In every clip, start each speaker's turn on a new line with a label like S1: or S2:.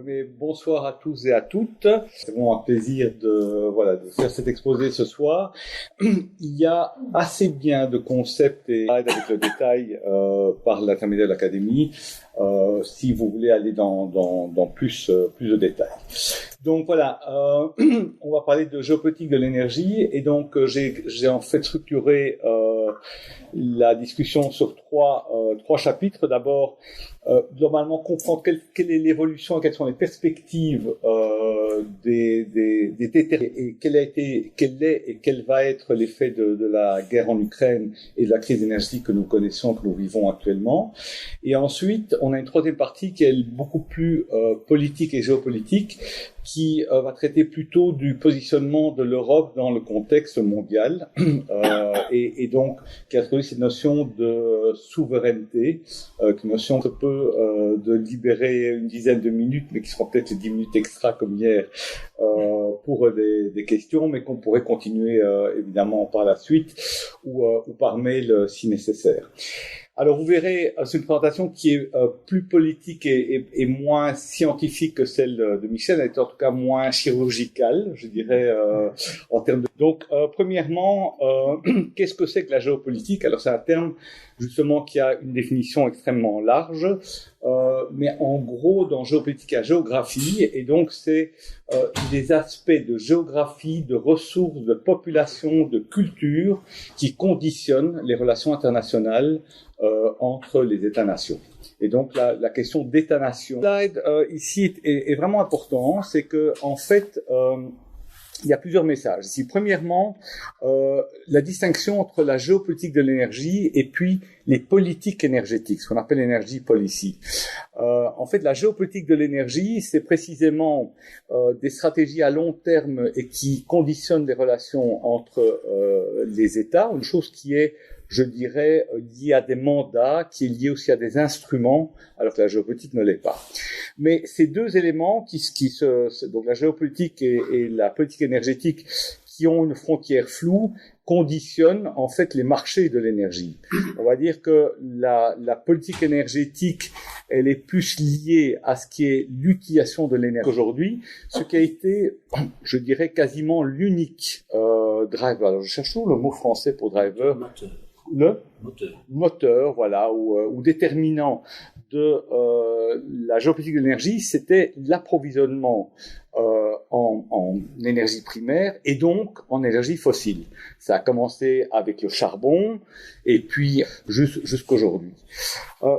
S1: Mais bonsoir à tous et à toutes. C'est vraiment un plaisir de faire cet exposé ce soir. Il y a assez bien de concepts et avec le détail par l'intermédiaire de l'Académie si vous voulez aller dans plus de détails. Donc voilà, on va parler de géopolitique de l'énergie et donc j'ai en fait structuré la discussion sur trois chapitres. D'abord, globalement comprendre quelle est l'évolution et quelles sont les perspectives des terres et quel est et quel va être l'effet de la guerre en Ukraine et de la crise énergétique que nous connaissons, que nous vivons actuellement. Et ensuite, on a une troisième partie qui est beaucoup plus politique et géopolitique, qui va traiter plutôt du positionnement de l'Europe dans le contexte mondial et donc qui a trouvé cette notion de souveraineté, une notion un peu de libérer une dizaine de minutes, mais qui seront peut-être les 10 minutes extra comme hier pour des questions, mais qu'on pourrait continuer évidemment par la suite ou par mail si nécessaire. Alors vous verrez, c'est une présentation qui est plus politique et moins scientifique que celle de Michel, elle est en tout cas moins chirurgicale, je dirais, en termes de... Donc, premièrement, qu'est-ce que c'est que la géopolitique? Alors c'est un terme justement qui a une définition extrêmement large, mais en gros, dans géopolitique, il y a géographie, et donc c'est des aspects de géographie, de ressources, de population, de culture qui conditionnent les relations internationales entre les États-nations. Et donc la question d'État-nation. Slide ici est vraiment important, c'est que en fait il y a plusieurs messages. Ici, premièrement, la distinction entre la géopolitique de l'énergie et puis les politiques énergétiques, ce qu'on appelle l'energy policy. En fait, la géopolitique de l'énergie, c'est précisément des stratégies à long terme et qui conditionnent les relations entre les États, une chose qui est, je dirais, lié à des mandats, qui est lié aussi à des instruments, alors que la géopolitique ne l'est pas. Mais ces deux éléments, donc la géopolitique et la politique énergétique, qui ont une frontière floue, conditionnent en fait les marchés de l'énergie. On va dire que la politique énergétique, elle est plus liée à ce qui est l'utilisation de l'énergie aujourd'hui, ce qui a été, je dirais, quasiment l'unique driver. Alors, je cherche toujours le mot français pour driver. Le moteur, voilà, ou déterminant de la géopolitique de l'énergie, c'était l'approvisionnement en énergie primaire et donc en énergie fossile. Ça a commencé avec le charbon et puis jusqu'aujourd'hui.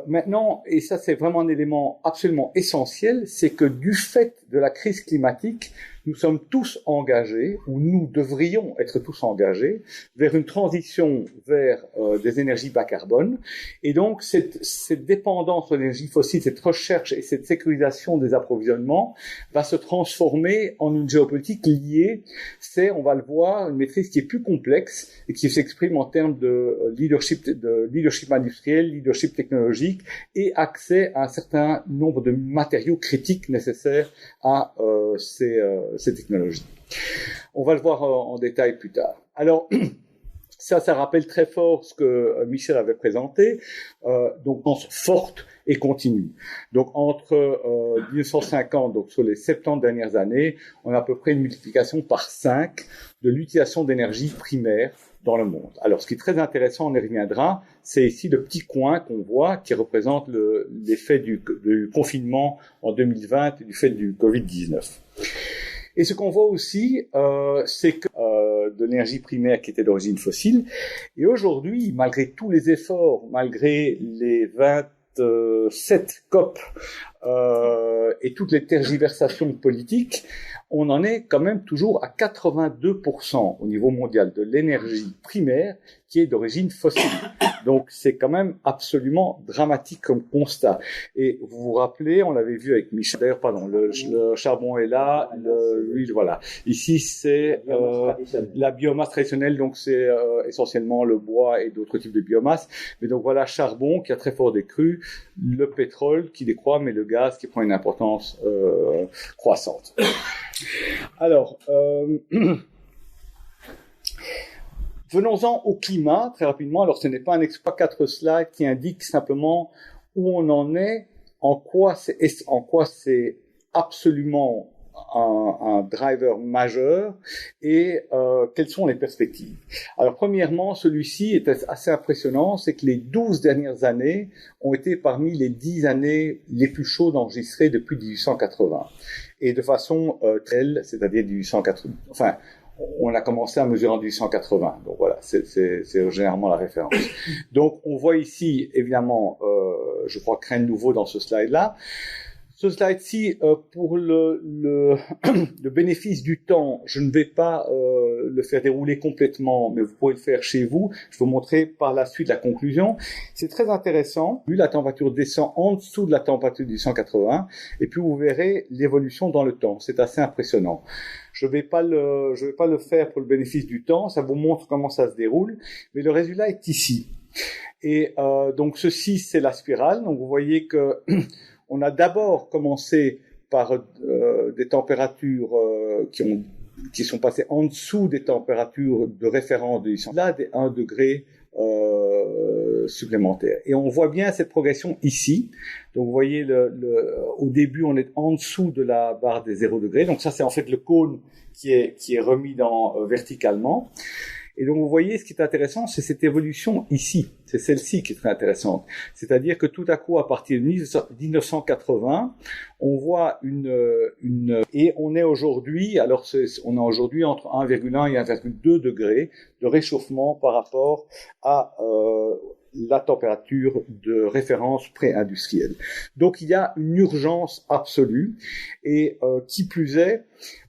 S1: Maintenant, et ça c'est vraiment un élément absolument essentiel, c'est que du fait de la crise climatique, nous sommes tous engagés, ou nous devrions être tous engagés, vers une transition vers des énergies bas carbone. Et donc, cette dépendance aux énergies fossiles, cette recherche et cette sécurisation des approvisionnements va se transformer en une géopolitique liée. C'est, on va le voir, une maîtrise qui est plus complexe et qui s'exprime en termes de leadership industriel, leadership technologique et accès à un certain nombre de matériaux critiques nécessaires à ces technologies. On va le voir en détail plus tard. Alors, ça rappelle très fort ce que Michel avait présenté, donc forte et continue. Donc entre 1950, donc sur les 70 dernières années, on a à peu près une multiplication par 5 de l'utilisation d'énergie primaire dans le monde. Alors, ce qui est très intéressant, on y reviendra, c'est ici le petit coin qu'on voit qui représente l'effet du confinement en 2020 et du fait du Covid-19. Et ce qu'on voit aussi, c'est que de l'énergie primaire qui était d'origine fossile, et aujourd'hui, malgré tous les efforts, malgré les 27 COP et toutes les tergiversations politiques, on en est quand même toujours à 82% au niveau mondial de l'énergie primaire qui est d'origine fossile. Donc c'est quand même absolument dramatique comme constat. Et vous vous rappelez, on l'avait vu avec Michel, d'ailleurs pardon, le charbon est là, l'huile, voilà. Ici c'est la biomasse traditionnelle, donc c'est essentiellement le bois et d'autres types de biomasse. Mais donc voilà, charbon qui a très fort décru, le pétrole qui décroît, mais le gaz qui prend une importance croissante. Alors, venons-en au climat, très rapidement. Alors, ce n'est pas un exploit 4 slides qui indique simplement où on en est, en quoi c'est absolument un driver majeur et quelles sont les perspectives? Alors premièrement, celui-ci est assez impressionnant, c'est que les 12 dernières années ont été parmi les 10 années les plus chaudes enregistrées depuis 1880. Et de façon telle, c'est-à-dire 1880, enfin, on a commencé à mesurer en 1880. Donc voilà, c'est généralement la référence. Donc on voit ici, évidemment, je crois que rien de nouveau dans ce slide-là. Ce slide-ci, pour le bénéfice du temps, je ne vais pas le faire dérouler complètement, mais vous pouvez le faire chez vous. Je vais vous montrer par la suite la conclusion. C'est très intéressant. Vu la température descend en dessous de la température de 1880, et puis vous verrez l'évolution dans le temps. C'est assez impressionnant. Je vais pas le faire pour le bénéfice du temps. Ça vous montre comment ça se déroule, mais le résultat est ici. Et donc ceci, c'est la spirale. Donc vous voyez que on a d'abord commencé par des températures qui sont passées en dessous des températures de référence de 1800, là des 1 degré supplémentaires. Et on voit bien cette progression ici. Donc vous voyez, au début, on est en dessous de la barre des 0 degrés. Donc ça, c'est en fait le cône qui est remis verticalement. Et donc, vous voyez, ce qui est intéressant, c'est cette évolution ici. C'est celle-ci qui est très intéressante. C'est-à-dire que tout à coup, à partir de 1980, on voit et on est aujourd'hui, on est aujourd'hui entre 1,1 et 1,2 degrés de réchauffement par rapport à, la température de référence pré-industrielle. Donc il y a une urgence absolue et qui plus est,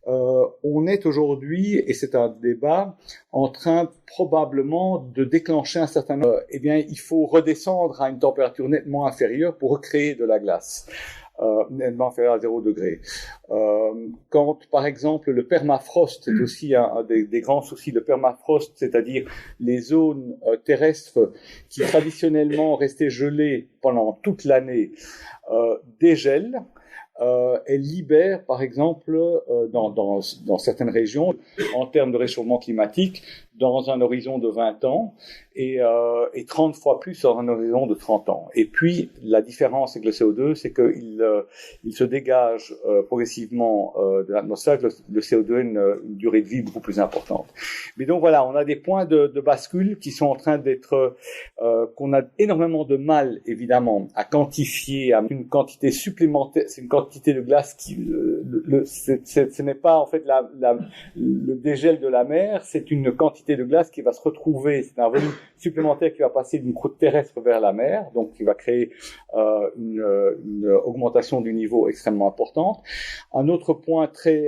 S1: on est aujourd'hui, et c'est un débat, en train probablement de déclencher un certain nombre. Il faut redescendre à une température nettement inférieure pour recréer de la glace. Nettement inférieur à 0 degré. Quand, par exemple, le permafrost, c'est aussi un des grands soucis, le permafrost, c'est-à-dire les zones terrestres qui traditionnellement restaient gelées pendant toute l'année, dégèlent. Elle libère, par exemple, dans certaines régions, en termes de réchauffement climatique, dans un horizon de 20 ans et 30 fois plus sur un horizon de 30 ans. Et puis, la différence avec le CO2, c'est qu'il se dégage progressivement de l'atmosphère, que le CO2 a une durée de vie beaucoup plus importante. Mais donc voilà, on a des points de bascule qui sont en train d'être, qu'on a énormément de mal, évidemment, à quantifier, à une quantité supplémentaire. C'est une quantité de glace qui, ce n'est pas en fait le dégel de la mer, c'est une quantité de glace qui va se retrouver, c'est un volume supplémentaire qui va passer d'une croûte terrestre vers la mer, donc qui va créer une augmentation du niveau extrêmement importante. Un autre point très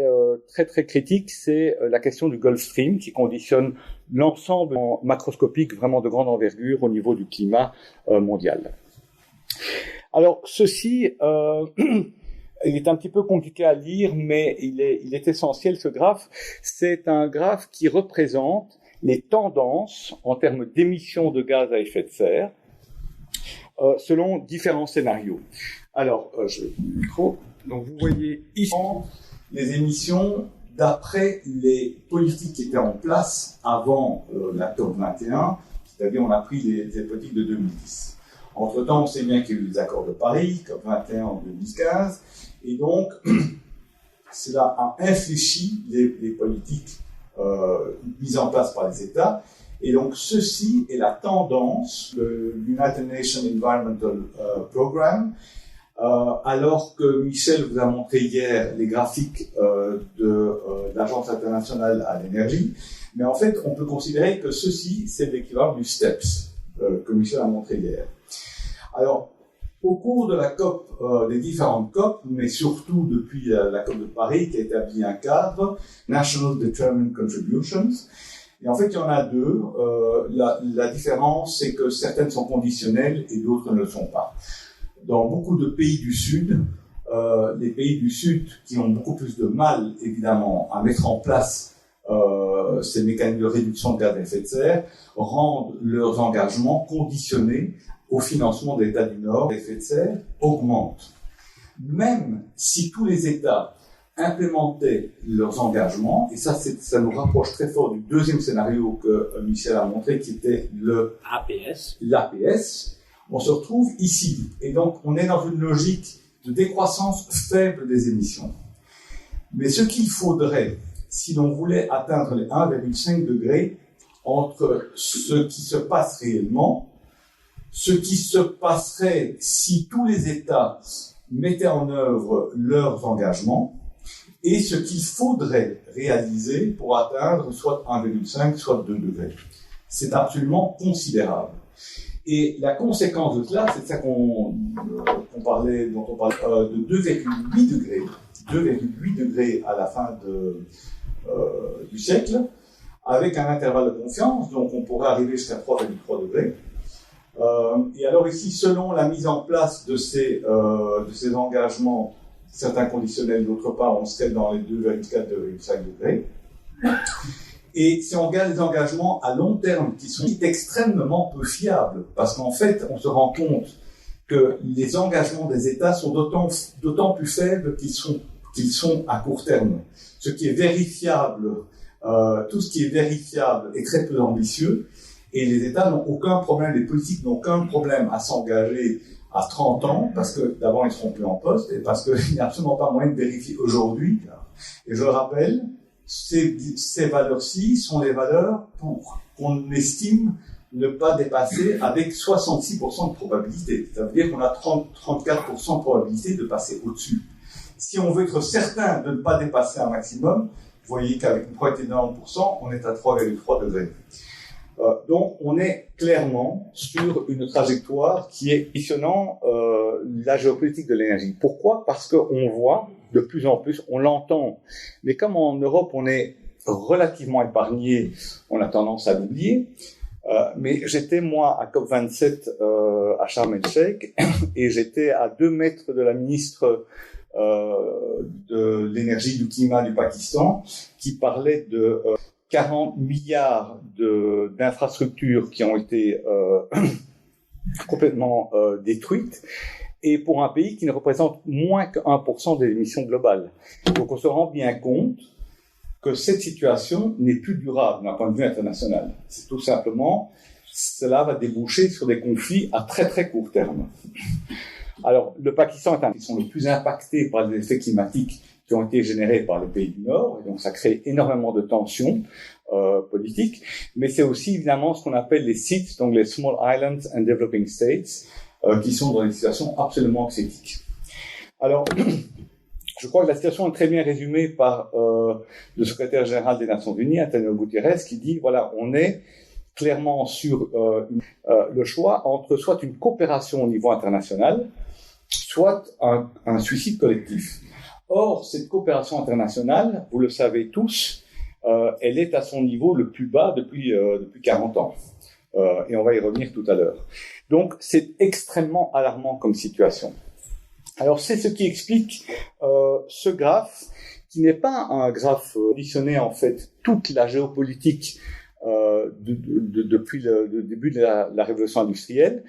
S1: critique, c'est la question du Gulf Stream qui conditionne l'ensemble macroscopique vraiment de grande envergure au niveau du climat mondial. Alors ceci il est un petit peu compliqué à lire, mais il est essentiel, ce graphe. C'est un graphe qui représente les tendances en termes d'émissions de gaz à effet de serre selon différents scénarios. Alors, donc vous voyez ici les émissions d'après les politiques qui étaient en place avant la COP 21, c'est-à-dire on a pris les politiques de 2010. Entre-temps, on sait bien qu'il y a eu les accords de Paris, COP 21 en 2015, et donc cela a infléchi les politiques mises en place par les États. Et donc ceci est la tendance, le United Nations Environmental Programme, alors que Michel vous a montré hier les graphiques de l'Agence internationale à l'énergie, mais en fait on peut considérer que ceci c'est l'équivalent du STEPS que Michel a montré hier. Alors, au cours de la COP, des différentes COP, mais surtout depuis la COP de Paris qui a établi un cadre, National Determined Contributions, et en fait il y en a deux. La différence c'est que certaines sont conditionnelles et d'autres ne le sont pas. Dans beaucoup de pays du Sud, les pays du Sud qui ont beaucoup plus de mal évidemment à mettre en place ces mécanismes de réduction de gaz à effet de serre, rendent leurs engagements conditionnés au financement des États du Nord. L'effet de serre augmente. Même si tous les États implémentaient leurs engagements, et ça nous rapproche très fort du deuxième scénario que Michel a montré, qui était l'APS, on se retrouve ici. Et donc, on est dans une logique de décroissance faible des émissions. Mais ce qu'il faudrait, si l'on voulait atteindre les 1,5 degrés, entre ce qui se passe réellement, ce qui se passerait si tous les États mettaient en œuvre leurs engagements, et ce qu'il faudrait réaliser pour atteindre soit 1,5, soit 2 degrés. C'est absolument considérable. Et la conséquence de cela, c'est ça dont on parlait, de 2,8 degrés. 2,8 degrés à la fin du siècle, avec un intervalle de confiance, donc on pourrait arriver jusqu'à 3,3 degrés. Et alors ici, selon la mise en place de ces engagements, certains conditionnels, d'autre part, on serait dans les 2,4, 2,5 degrés. Et si on regarde les engagements à long terme, qui sont extrêmement peu fiables, parce qu'en fait, on se rend compte que les engagements des États sont d'autant plus faibles qu'ils sont à court terme. Ce qui est vérifiable, tout ce qui est vérifiable est très peu ambitieux, et les États n'ont aucun problème, les politiques n'ont aucun problème à s'engager à 30 ans, parce que d'abord ils seront plus en poste, et parce qu'il n'y a absolument pas moyen de vérifier aujourd'hui. Et je le rappelle, ces valeurs-ci sont les valeurs qu'on estime ne pas dépasser avec 66% de probabilité. Ça veut dire qu'on a 34% de probabilité de passer au-dessus. Si on veut être certain de ne pas dépasser un maximum, vous voyez qu'avec une probabilité de 90%, on est à 3,3 degrés. Donc, on est clairement sur une trajectoire qui est questionnant la géopolitique de l'énergie. Pourquoi ? Parce qu'on voit de plus en plus, on l'entend, mais comme en Europe, on est relativement épargné, on a tendance à l'oublier. Mais j'étais, moi, à COP27 à Sharm el-Sheikh, et j'étais à 2 mètres de la ministre de l'énergie, du climat du Pakistan, qui parlait de 40 milliards d'infrastructures qui ont été complètement détruites, et pour un pays qui ne représente moins que 1% des émissions globales. Donc on se rend bien compte que cette situation n'est plus durable d'un point de vue international. C'est tout simplement, cela va déboucher sur des conflits à très très court terme. Alors, le Pakistan est un pays qui sont les plus impactés par les effets climatiques qui ont été générés par les pays du Nord, et donc ça crée énormément de tensions politiques, mais c'est aussi évidemment ce qu'on appelle les SIDS, donc les Small Islands and Developing States, qui sont dans des situations absolument critiques. Alors, je crois que la situation est très bien résumée par le secrétaire général des Nations Unies, Antonio Guterres, qui dit, voilà, on est clairement sur le choix entre soit une coopération au niveau international, soit un suicide collectif. Or, cette coopération internationale, vous le savez tous, elle est à son niveau le plus bas depuis 40 ans. Et on va y revenir tout à l'heure. Donc, c'est extrêmement alarmant comme situation. Alors, c'est ce qui explique ce graphe, qui n'est pas un graphe conditionné, en fait, toute la géopolitique depuis le début de la révolution industrielle.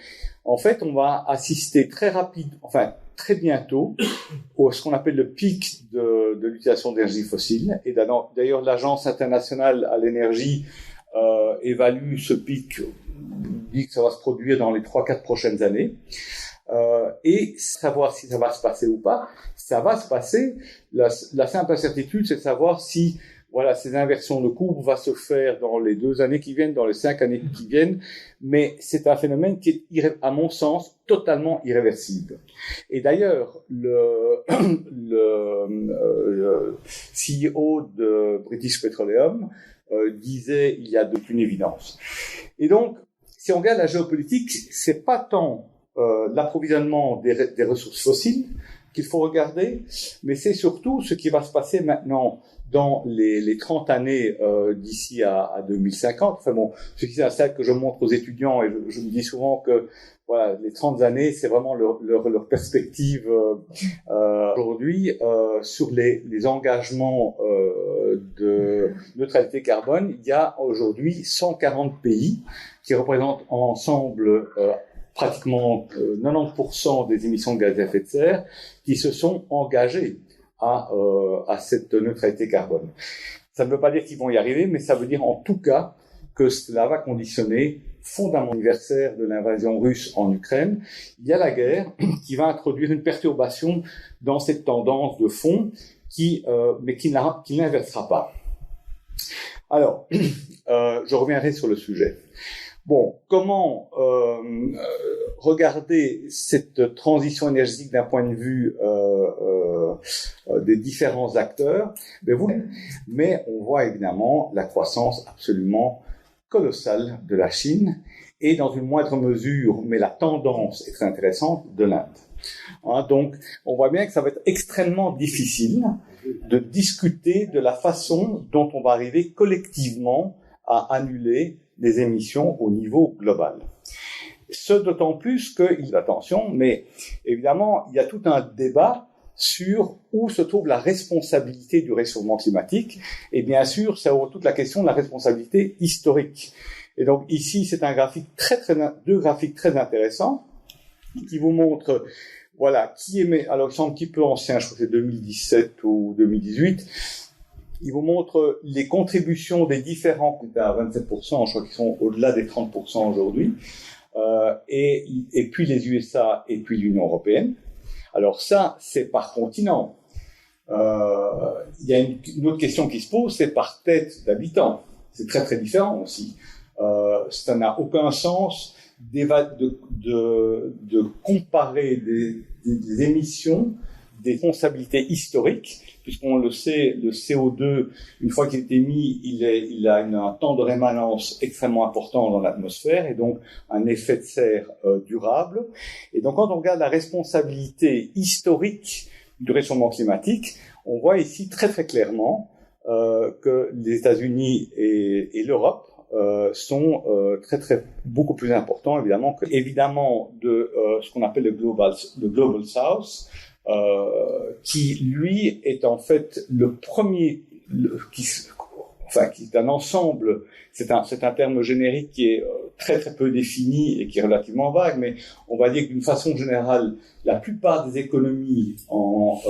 S1: En fait, on va assister très bientôt à ce qu'on appelle le pic de l'utilisation d'énergie fossile. Et d'ailleurs, l'Agence internationale à l'énergie évalue ce pic, dit que ça va se produire dans les 3-4 prochaines années. Et savoir si ça va se passer ou pas, ça va se passer. La simple incertitude, c'est de savoir si ces inversions de courbe va se faire dans les 2 années qui viennent, dans les 5 années qui viennent, mais c'est un phénomène qui est, à mon sens, totalement irréversible. Et d'ailleurs, le CEO de British Petroleum disait il y a depuis une évidence. Et donc, si on regarde la géopolitique, c'est pas tant l'approvisionnement des ressources fossiles qu'il faut regarder, mais c'est surtout ce qui va se passer maintenant dans les 30 années d'ici à 2050. Enfin bon, c'est ça que je montre aux étudiants, et je me dis souvent que voilà, les 30 années, c'est vraiment leur perspective aujourd'hui sur les engagements de neutralité carbone. Il y a aujourd'hui 140 pays qui représentent ensemble pratiquement 90% des émissions de gaz à effet de serre qui se sont engagés à cette neutralité carbone. Ça ne veut pas dire qu'ils vont y arriver, mais ça veut dire en tout cas que cela va conditionner fondamental anniversaire de l'invasion russe en Ukraine, il y a la guerre qui va introduire une perturbation dans cette tendance de fond mais qui n'inversera pas. Alors, je reviendrai sur le sujet. Bon, comment regarder cette transition énergétique d'un point de vue des différents acteurs? Mais on voit évidemment la croissance absolument colossale de la Chine et dans une moindre mesure, mais la tendance est très intéressante, de l'Inde. Donc, on voit bien que ça va être extrêmement difficile de discuter de la façon dont on va arriver collectivement à annuler des émissions au niveau global. Ce d'autant plus qu'il y a attention, mais évidemment, il y a tout un débat sur où se trouve la responsabilité du réchauffement climatique. Et bien sûr, ça ouvre toute la question de la responsabilité historique. Et donc ici, c'est un graphique deux graphiques très intéressants qui vous montrent, voilà, qui émet, alors ils sont un petit peu anciens, je crois que c'est 2017 ou 2018, ils vous montrent les contributions des différents, qui étaient à 27%, je crois qu'ils sont au-delà des 30% aujourd'hui, et puis les USA et puis l'Union européenne. Alors ça, c'est par continent. Il y a une autre question qui se pose, c'est par tête d'habitant. C'est très très différent aussi. Ça n'a aucun sens de comparer des émissions, des responsabilités historiques, puisqu'on le sait, le CO2, une fois qu'il est émis, il a un temps de rémanence extrêmement important dans l'atmosphère et donc un effet de serre durable. Et donc quand on regarde la responsabilité historique du réchauffement climatique, on voit ici très très clairement que les États-Unis et l'Europe sont beaucoup plus importants évidemment de ce qu'on appelle le Global South, qui lui est en fait le premier qui est un ensemble, c'est un terme générique qui est très très peu défini et qui est relativement vague, mais on va dire que d'une façon générale, la plupart des économies en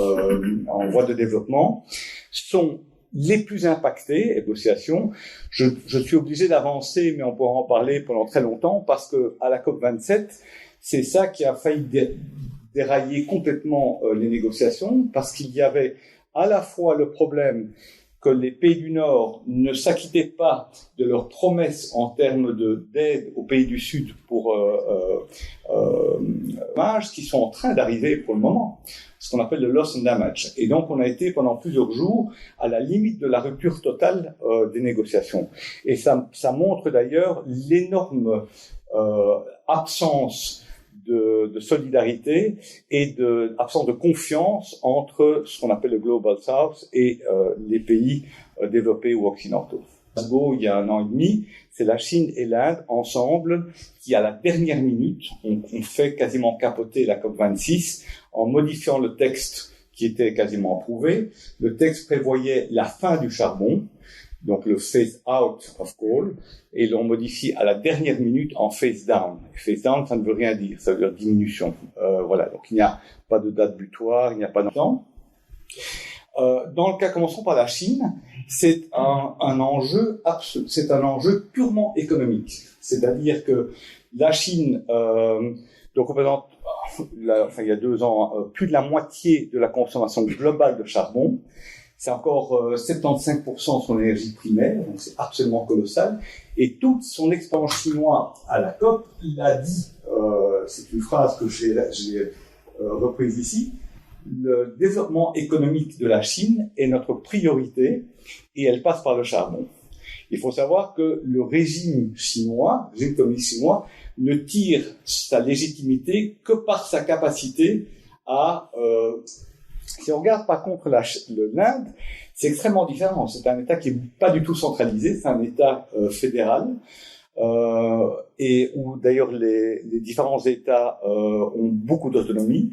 S1: voie de développement sont les plus impactés, négociations. Je suis obligé d'avancer, mais on pourra en parler pendant très longtemps, parce que à la COP27, c'est ça qui a failli dérailler complètement les négociations, parce qu'il y avait à la fois le problème que les pays du Nord ne s'acquittaient pas de leurs promesses en termes d'aide aux pays du Sud pour dommages qui sont en train d'arriver pour le moment, ce qu'on appelle le loss and damage. Et donc, on a été pendant plusieurs jours à la limite de la rupture totale des négociations. Et ça montre d'ailleurs l'énorme absence de solidarité et absence de confiance entre ce qu'on appelle le Global South et les pays développés ou occidentaux. Il y a 1 an et demi, c'est la Chine et l'Inde ensemble qui, à la dernière minute, ont fait quasiment capoter la COP26 en modifiant le texte qui était quasiment approuvé. Le texte prévoyait la fin du charbon, donc le phase out of coal, et l'on modifie à la dernière minute en phase down. Phase down, ça ne veut rien dire, ça veut dire diminution. Voilà, donc il n'y a pas de date butoir, il n'y a pas de temps. Dans le cas, commençons par la Chine, c'est un enjeu purement économique. C'est-à-dire que la Chine donc représente, il y a 2 ans, plus de la moitié de la consommation globale de charbon. C'est encore 75% de son énergie primaire, donc c'est absolument colossal. Et toute son expérience chinoise à la COP, il a dit, c'est une phrase que j'ai reprise ici, le développement économique de la Chine est notre priorité et elle passe par le charbon. Il faut savoir que le régime communiste chinois, ne tire sa légitimité que par sa capacité à... Si on regarde par contre l'Inde, c'est extrêmement différent. C'est un État qui n'est pas du tout centralisé, c'est un État fédéral, et où d'ailleurs les différents États ont beaucoup d'autonomie.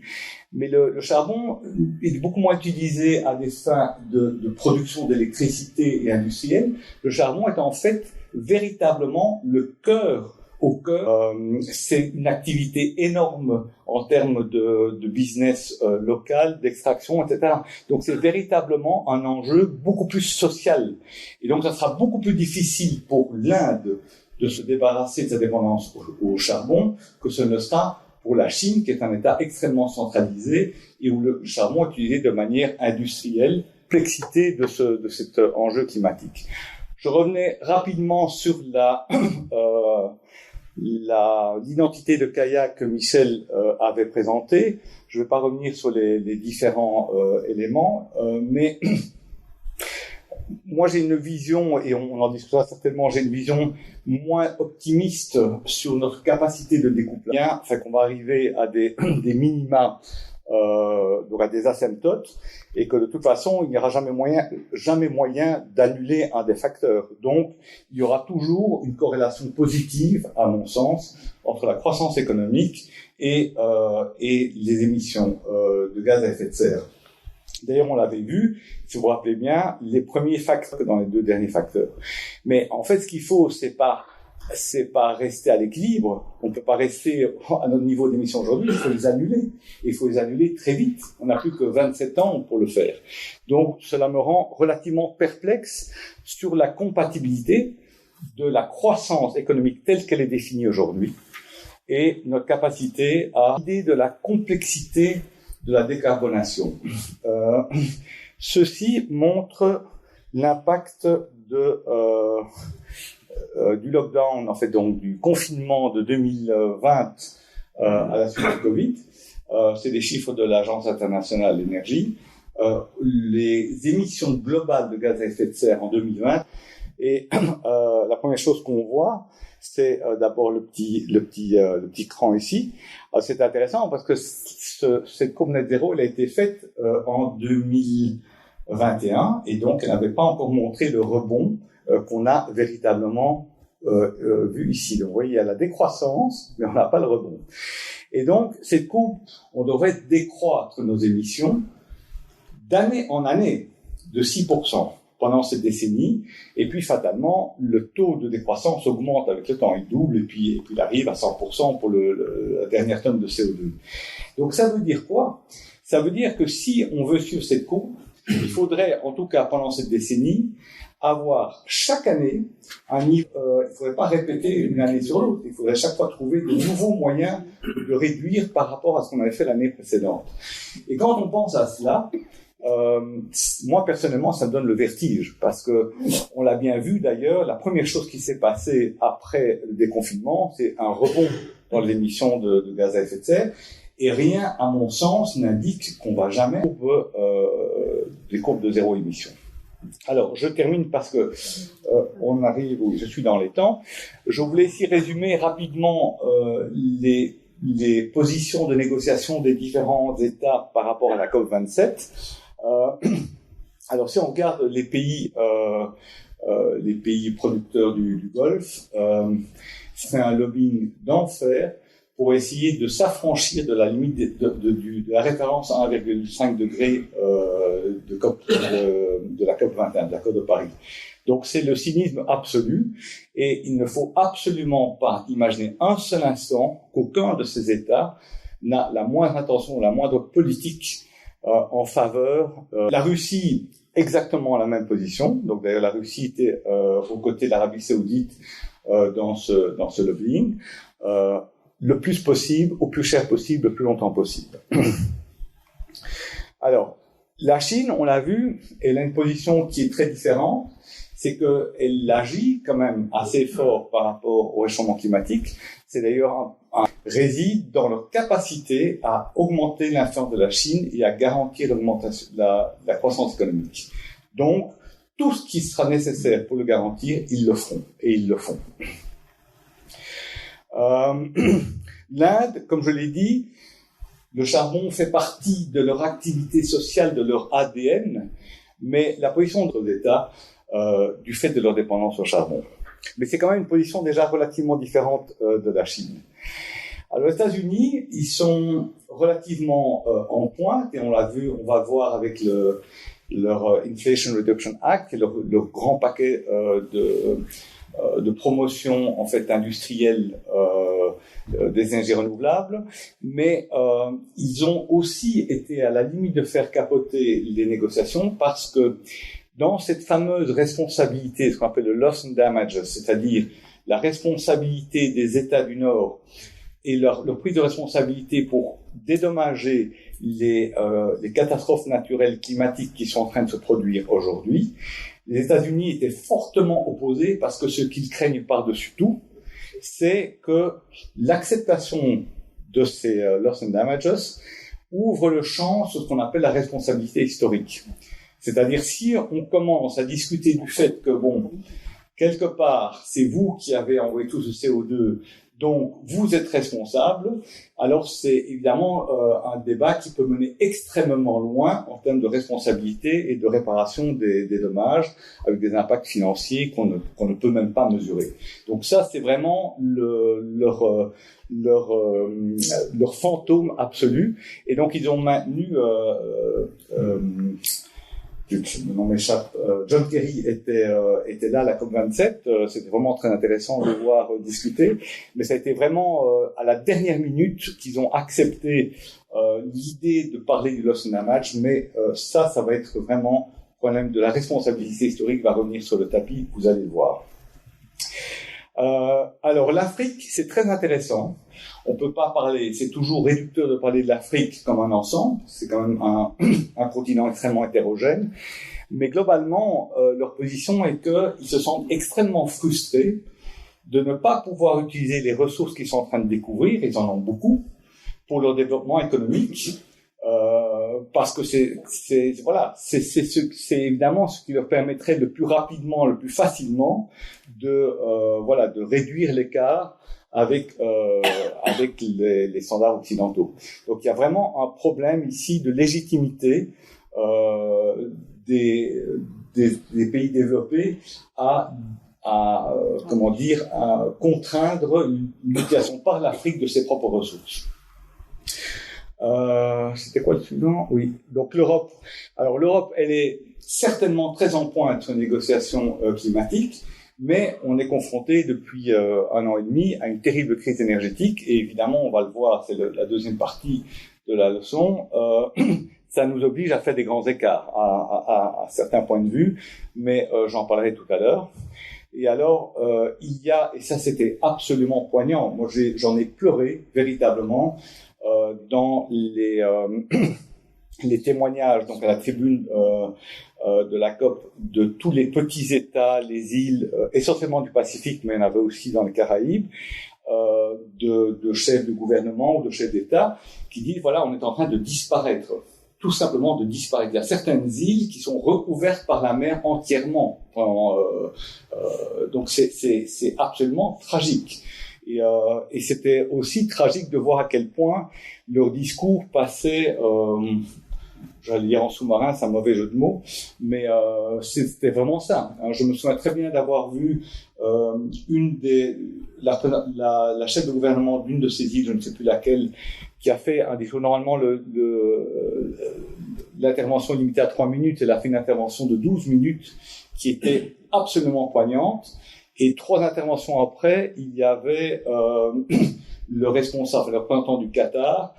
S1: Mais le charbon est beaucoup moins utilisé à des fins de production d'électricité et industrielle. Le charbon est en fait véritablement le cœur au cœur. C'est une activité énorme en termes de business local, d'extraction, etc. Donc c'est véritablement un enjeu beaucoup plus social. Et donc ça sera beaucoup plus difficile pour l'Inde de se débarrasser de sa dépendance au charbon que ce ne sera pour la Chine, qui est un État extrêmement centralisé et où le charbon est utilisé de manière industrielle, complexité de cet enjeu climatique. Je revenais rapidement sur l'identité de Kaya que Michel avait présentée. Je ne vais pas revenir sur les différents éléments, mais moi j'ai une vision, et on en discutera certainement, j'ai une vision moins optimiste sur notre capacité de découpler, enfin qu'on va arriver à des minima, donc à des asymptotes, et que de toute façon il n'y aura jamais moyen d'annuler un des facteurs. Donc il y aura toujours une corrélation positive, à mon sens, entre la croissance économique et les émissions de gaz à effet de serre. D'ailleurs, on l'avait vu, si vous vous rappelez bien, les premiers facteurs dans les 2 derniers facteurs. Mais en fait, ce qu'il faut, c'est pas rester à l'équilibre. On ne peut pas rester à notre niveau d'émission aujourd'hui. Il faut les annuler. Il faut les annuler très vite. On n'a plus que 27 ans pour le faire. Donc, cela me rend relativement perplexe sur la compatibilité de la croissance économique telle qu'elle est définie aujourd'hui et notre capacité à aider de la complexité de la décarbonation. Ceci montre l'impact du lockdown, en fait, donc du confinement de 2020 à la suite du Covid. C'est des chiffres de l'Agence internationale de l'énergie. Les émissions globales de gaz à effet de serre en 2020. Et la première chose qu'on voit, c'est d'abord le petit cran ici. C'est intéressant parce que cette courbe net zéro, elle a été faite en 2021 et donc elle n'avait pas encore montré le rebond qu'on a véritablement vu ici. Donc vous voyez, il y a la décroissance, mais on n'a pas le rebond. Et donc cette courbe, on devrait décroître nos émissions d'année en année de 6%. Pendant cette décennie, et puis fatalement, le taux de décroissance augmente avec le temps, il double, et puis il arrive à 100% pour la dernière tonne de CO2. Donc ça veut dire quoi? Ça veut dire que si on veut suivre cette courbe, il faudrait, en tout cas pendant cette décennie, avoir chaque année un niveau. Il ne faudrait pas répéter une année sur l'autre, il faudrait chaque fois trouver de nouveaux moyens de réduire par rapport à ce qu'on avait fait l'année précédente. Et quand on pense à cela, moi personnellement ça me donne le vertige parce que on l'a bien vu d'ailleurs, la première chose qui s'est passée après le déconfinement, c'est un rebond dans l'émission de gaz à effet de serre et rien à mon sens n'indique qu'on va jamais des courbes de zéro émission. Alors je termine parce que on arrive, je suis dans les temps. Je voulais ici résumer rapidement les positions de négociation des différents États par rapport à la COP27. Alors si on regarde les pays producteurs du Golfe, c'est un lobbying d'enfer pour essayer de s'affranchir de la limite de la référence à 1,5 degré de la COP21, de l'accord de Paris. Donc c'est le cynisme absolu et il ne faut absolument pas imaginer un seul instant qu'aucun de ces États n'a la moindre intention, la moindre politique en faveur. La Russie, exactement la même position. Donc d'ailleurs, la Russie était aux côtés de l'Arabie Saoudite dans ce lobbying. Le plus possible, au plus cher possible, le plus longtemps possible. Alors, la Chine, on l'a vu, elle a une position qui est très différente. C'est qu'elle agit quand même assez fort par rapport au réchauffement climatique. C'est d'ailleurs réside dans leur capacité à augmenter l'influence de la Chine et à garantir l'augmentation de la croissance économique. Donc, tout ce qui sera nécessaire pour le garantir, ils le feront, et ils le font. L'Inde, comme je l'ai dit, le charbon fait partie de leur activité sociale, de leur ADN, mais la position de l'État, du fait de leur dépendance au charbon. Mais c'est quand même une position déjà relativement différente de la Chine. Alors, les États-Unis, ils sont relativement en pointe, et on l'a vu, on va voir avec leur Inflation Reduction Act, et leur grand paquet de promotion en fait industrielle des énergies renouvelables, mais ils ont aussi été à la limite de faire capoter les négociations parce que dans cette fameuse responsabilité, ce qu'on appelle le loss and damages, c'est-à-dire la responsabilité des États du Nord et leur prise de responsabilité pour dédommager les catastrophes naturelles climatiques qui sont en train de se produire aujourd'hui, les États-Unis étaient fortement opposés parce que ce qu'ils craignent par-dessus tout, c'est que l'acceptation de ces loss and damages ouvre le champ sur ce qu'on appelle la responsabilité historique. C'est-à-dire, si on commence à discuter du fait que, bon, quelque part, c'est vous qui avez envoyé tout ce CO2, donc vous êtes responsable, alors c'est évidemment un débat qui peut mener extrêmement loin en termes de responsabilité et de réparation des dommages, avec des impacts financiers qu'on ne peut même pas mesurer. Donc ça, c'est vraiment leur fantôme absolu. Et donc ils ont maintenu le nom m'échappe. John Kerry était là à la COP27. C'était vraiment très intéressant de le voir discuter. Mais ça a été vraiment à la dernière minute qu'ils ont accepté l'idée de parler du loss and damage. Mais ça va être vraiment le problème de la responsabilité historique va revenir sur le tapis. Vous allez le voir. Alors l'Afrique, c'est très intéressant. On peut pas parler, c'est toujours réducteur de parler de l'Afrique comme un ensemble. C'est quand même un continent extrêmement hétérogène. Mais globalement, leur position est qu'ils se sentent extrêmement frustrés de ne pas pouvoir utiliser les ressources qu'ils sont en train de découvrir, ils en ont beaucoup, pour leur développement économique. Parce que c'est évidemment ce qui leur permettrait le plus rapidement, le plus facilement de réduire l'écart avec les standards occidentaux. Donc il y a vraiment un problème ici de légitimité des pays développés à contraindre l'utilisation par l'Afrique de ses propres ressources. C'était quoi le suivant? Oui. Donc l'Europe. Alors l'Europe, elle est certainement très en pointe sur les négociations climatiques, mais on est confronté depuis 1 an et demi à une terrible crise énergétique et évidemment, on va le voir, c'est la deuxième partie de la leçon. Ça nous oblige à faire des grands écarts à certains points de vue, mais j'en parlerai tout à l'heure. Et alors, il y a, et ça c'était absolument poignant, moi j'en ai pleuré véritablement dans les témoignages, donc à la tribune de la COP, de tous les petits États, les îles, essentiellement du Pacifique, mais il y en avait aussi dans les Caraïbes, de chefs de gouvernement ou de chefs d'État, qui disent, voilà, on est en train de disparaître, tout simplement de disparaître. Il y a certaines îles qui sont recouvertes par la mer entièrement. Donc c'est absolument tragique. Et c'était aussi tragique de voir à quel point leur discours passait, j'allais dire en sous-marin, c'est un mauvais jeu de mots, mais c'était vraiment ça. Hein. Je me souviens très bien d'avoir vu la chef de gouvernement d'une de ces îles, je ne sais plus laquelle, qui a fait un discours. Normalement, l'intervention limitée à 3 minutes, elle a fait une intervention de 12 minutes qui était absolument poignante. Et 3 interventions après, il y avait le responsable, le représentant du Qatar,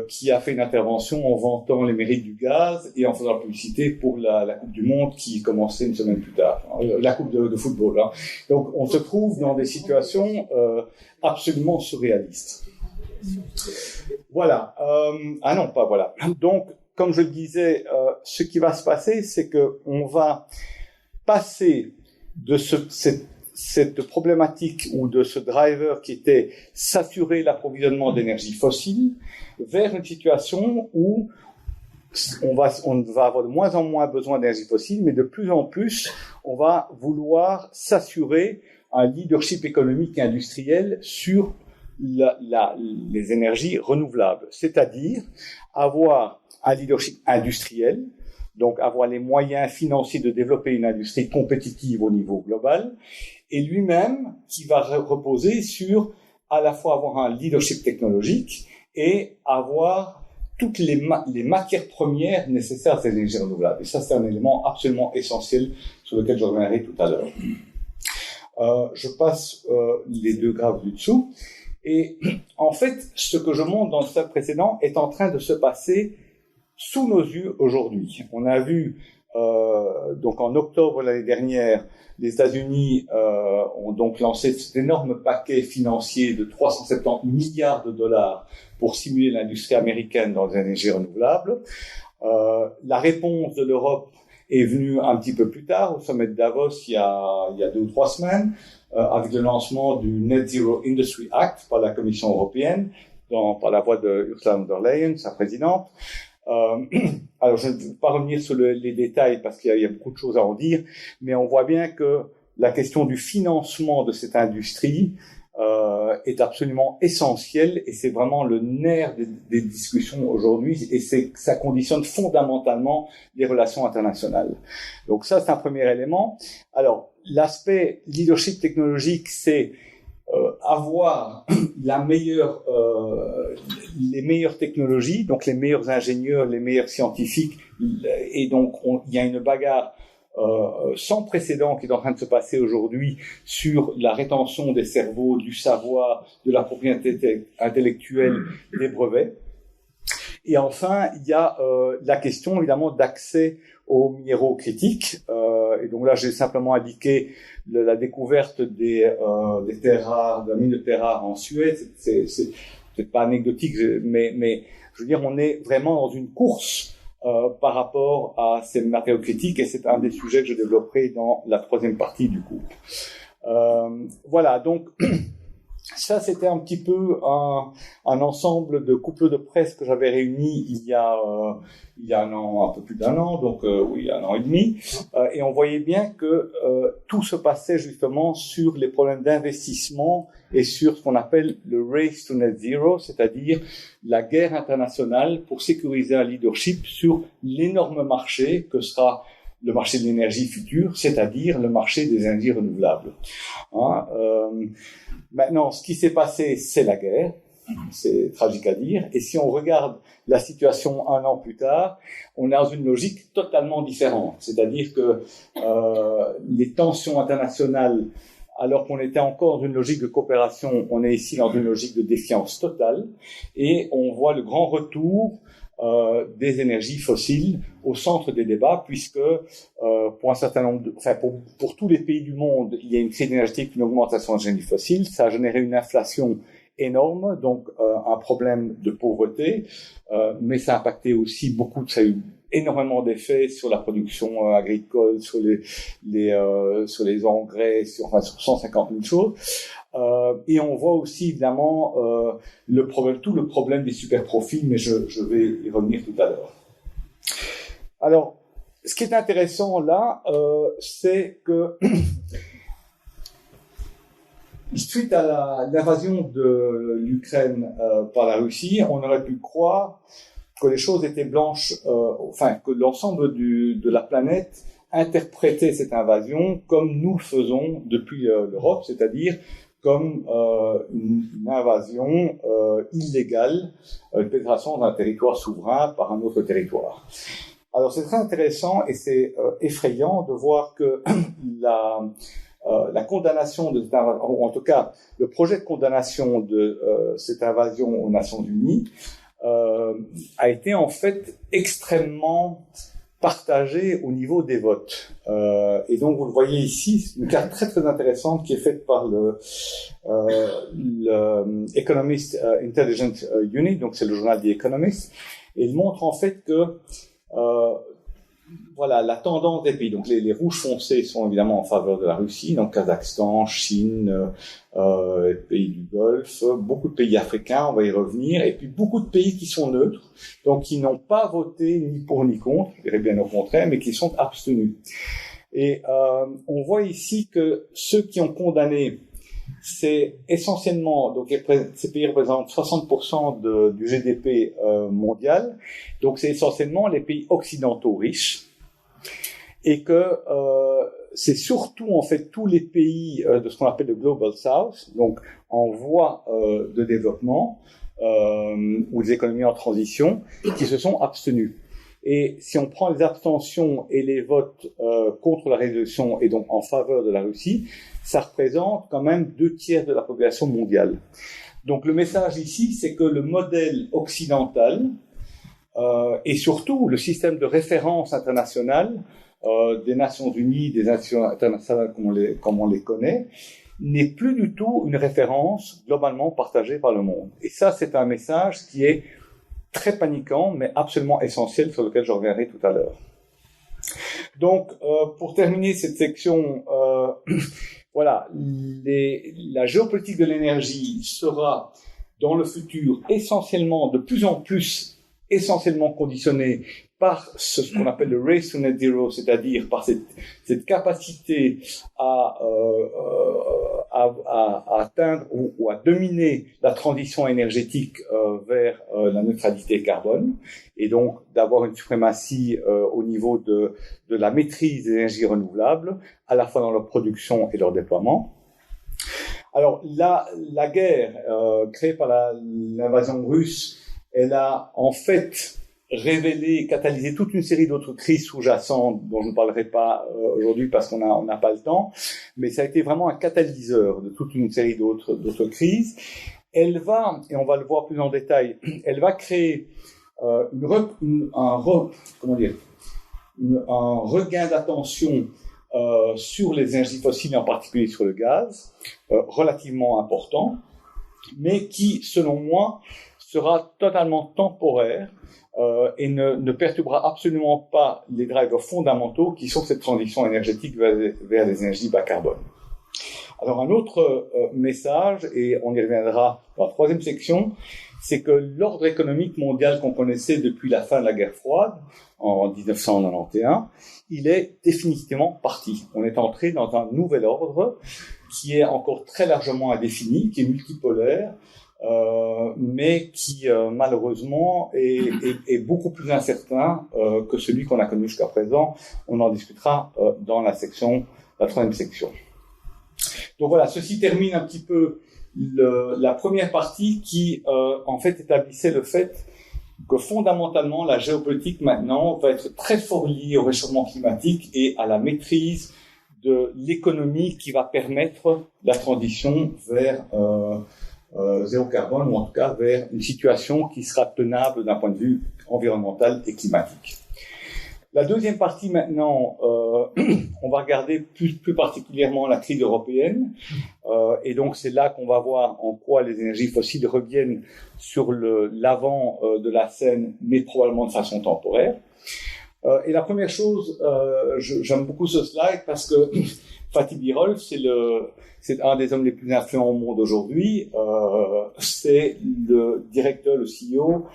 S1: qui a fait une intervention en vantant les mérites du gaz et en faisant la publicité pour la Coupe du Monde qui commençait une semaine plus tard, la Coupe de football. Hein. Donc on se trouve dans des situations absolument surréalistes. Voilà. Ah non, pas voilà. Donc, comme je le disais, ce qui va se passer, c'est que on va passer de cette problématique ou de ce driver qui était saturer l'approvisionnement d'énergie fossile vers une situation où on va avoir de moins en moins besoin d'énergie fossile, mais de plus en plus, on va vouloir s'assurer un leadership économique et industriel sur les énergies renouvelables, c'est-à-dire avoir un leadership industriel, donc avoir les moyens financiers de développer une industrie compétitive au niveau global, et lui-même qui va reposer sur à la fois avoir un leadership technologique et avoir toutes les matières premières nécessaires à ces énergies renouvelables. Et ça, c'est un élément absolument essentiel sur lequel je reviendrai tout à l'heure. Je passe les 2 graphes du dessous. Et en fait, ce que je montre dans le slide précédent est en train de se passer sous nos yeux aujourd'hui. On a vu donc en octobre l'année dernière, les États-Unis ont donc lancé cet énorme paquet financier de 370 milliards de dollars pour stimuler l'industrie américaine dans les énergies renouvelables. La réponse de l'Europe est venue un petit peu plus tard, au sommet de Davos, il y a 2 ou 3 semaines, avec le lancement du Net Zero Industry Act par la Commission européenne, par la voix de Ursula von der Leyen, sa présidente. Alors, je ne vais pas revenir sur les détails parce qu'il y a beaucoup de choses à en dire, mais on voit bien que la question du financement de cette industrie est absolument essentielle et c'est vraiment le nerf des discussions aujourd'hui et ça conditionne fondamentalement les relations internationales. Donc ça, c'est un premier élément. Alors, l'aspect leadership technologique, c'est avoir les meilleures technologies, donc les meilleurs ingénieurs, les meilleurs scientifiques, et donc il y a une bagarre sans précédent qui est en train de se passer aujourd'hui sur la rétention des cerveaux, du savoir, de la propriété intellectuelle, des brevets. Et enfin, il y a la question évidemment d'accès aux minéraux critiques. Et donc là, j'ai simplement indiqué la découverte des terres rares, de la mine de terres rares en Suède. C'est peut-être pas anecdotique, mais je veux dire, on est vraiment dans une course par rapport à ces matériaux critiques, et c'est un des sujets que je développerai dans la 3e partie du cours. Voilà, donc ça, c'était un petit peu un ensemble de couples de presse que j'avais réunis il y a un an, un peu plus d'un an, donc oui, 1 an et demi, et on voyait bien que tout se passait justement sur les problèmes d'investissement et sur ce qu'on appelle le race to net zero, c'est-à-dire la guerre internationale pour sécuriser un leadership sur l'énorme marché que sera le marché de l'énergie future, c'est-à-dire le marché des énergies renouvelables. Maintenant, ce qui s'est passé, c'est la guerre. C'est tragique à dire. Et si on regarde la situation 1 an plus tard, on est dans une logique totalement différente. C'est-à-dire que les tensions internationales, alors qu'on était encore dans une logique de coopération, on est ici dans une logique de défiance totale. Et on voit le grand retour des énergies fossiles au centre des débats, puisque pour un certain nombre pour tous les pays du monde, il y a une crise énergétique, une augmentation des énergies fossiles. Ça a généré une inflation énorme, donc un problème de pauvreté, mais ça a impacté aussi ça a eu énormément d'effets sur la production agricole, sur les engrais, sur 150 000 choses. Et on voit aussi évidemment tout le problème des super profits, mais je vais y revenir tout à l'heure. Alors, ce qui est intéressant là, c'est que suite à l'invasion de l'Ukraine par la Russie, on aurait pu croire que les choses étaient blanches, que l'ensemble de la planète interprétait cette invasion comme nous le faisons depuis l'Europe, c'est-à-dire comme une invasion illégale, une pénétration d'un territoire souverain par un autre territoire. Alors c'est très intéressant et c'est effrayant de voir que la condamnation de cette invasion, ou en tout cas le projet de condamnation de cette invasion aux Nations Unies a été en fait extrêmement partagé au niveau des votes. Et donc vous le voyez ici, une carte très très intéressante qui est faite par le Economist Intelligence Unit, donc c'est le journal The Economist, et il montre en fait que voilà la tendance des pays. Donc les rouges foncés sont évidemment en faveur de la Russie, donc Kazakhstan, Chine, pays du Golfe, beaucoup de pays africains, on va y revenir, et puis beaucoup de pays qui sont neutres, donc qui n'ont pas voté ni pour ni contre, je dirais bien au contraire, mais qui sont abstenus. Et on voit ici que ceux qui ont condamné, c'est essentiellement, donc ces pays représentent 60% du GDP mondial, donc c'est essentiellement les pays occidentaux riches, et que c'est surtout en fait tous les pays de ce qu'on appelle le Global South, donc en voie de développement ou des économies en transition, qui se sont abstenus. Et si on prend les abstentions et les votes contre la résolution et donc en faveur de la Russie, ça représente quand même 2/3 de la population mondiale. Donc le message ici, c'est que le modèle occidental et surtout le système de référence international des Nations Unies, des nations internationales comme on les connaît, n'est plus du tout une référence globalement partagée par le monde. Et ça, c'est un message qui est très paniquant, mais absolument essentiel, sur lequel je reviendrai tout à l'heure. Donc, pour terminer cette section, voilà, la géopolitique de l'énergie sera dans le futur essentiellement, de plus en plus, essentiellement conditionnée par ce qu'on appelle le race to net zero, c'est-à-dire par cette capacité à atteindre ou à dominer la transition énergétique vers la neutralité carbone, et donc d'avoir une suprématie au niveau de la maîtrise des énergies renouvelables, à la fois dans leur production et leur déploiement. Alors la guerre créée par l'invasion russe, elle a en fait révélé, catalysé toute une série d'autres crises sous-jacentes dont je ne parlerai pas aujourd'hui parce qu'on n'a pas le temps, mais ça a été vraiment un catalyseur de toute une série d'autres crises. Elle va, et on va le voir plus en détail, elle va créer un regain d'attention sur les énergies fossiles, en particulier sur le gaz, relativement important, mais qui, selon moi, sera totalement temporaire et ne perturbera absolument pas les drivers fondamentaux qui sont cette transition énergétique vers les énergies bas carbone. Alors un autre message, et on y reviendra dans la troisième section, c'est que l'ordre économique mondial qu'on connaissait depuis la fin de la guerre froide, en 1991, il est définitivement parti. On est entré dans un nouvel ordre qui est encore très largement indéfini, qui est multipolaire, mais qui malheureusement est beaucoup plus incertain que celui qu'on a connu jusqu'à présent. On en discutera dans la troisième section. Donc voilà, ceci termine un petit peu la première partie qui en fait établissait le fait que fondamentalement la géopolitique maintenant va être très fort liée au réchauffement climatique et à la maîtrise de l'économie qui va permettre la transition vers zéro carbone, ou en tout cas vers une situation qui sera tenable d'un point de vue environnemental et climatique. La deuxième partie maintenant, on va regarder plus particulièrement la crise européenne, et donc c'est là qu'on va voir en quoi les énergies fossiles reviennent sur l'avant de la scène, mais probablement de façon temporaire. Et la première chose, j'aime beaucoup ce slide parce que Fatih Birol, c'est un des hommes les plus influents au monde aujourd'hui. C'est le directeur, le CEO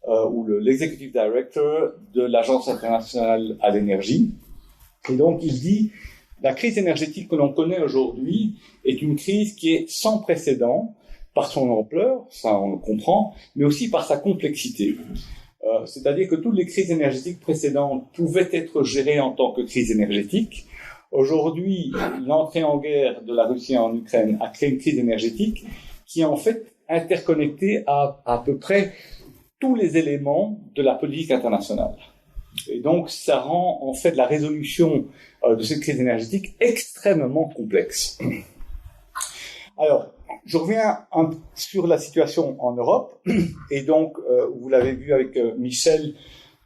S1: ou l'executive director de l'Agence internationale à l'énergie. Et donc, il dit la crise énergétique que l'on connaît aujourd'hui est une crise qui est sans précédent par son ampleur, ça on le comprend, mais aussi par sa complexité. C'est-à-dire que toutes les crises énergétiques précédentes pouvaient être gérées en tant que crise énergétique. Aujourd'hui, l'entrée en guerre de la Russie en Ukraine a créé une crise énergétique qui est en fait interconnectée à peu près tous les éléments de la politique internationale. Et donc, ça rend en fait la résolution de cette crise énergétique extrêmement complexe. Alors, je reviens sur la situation en Europe, et donc, vous l'avez vu avec Michel,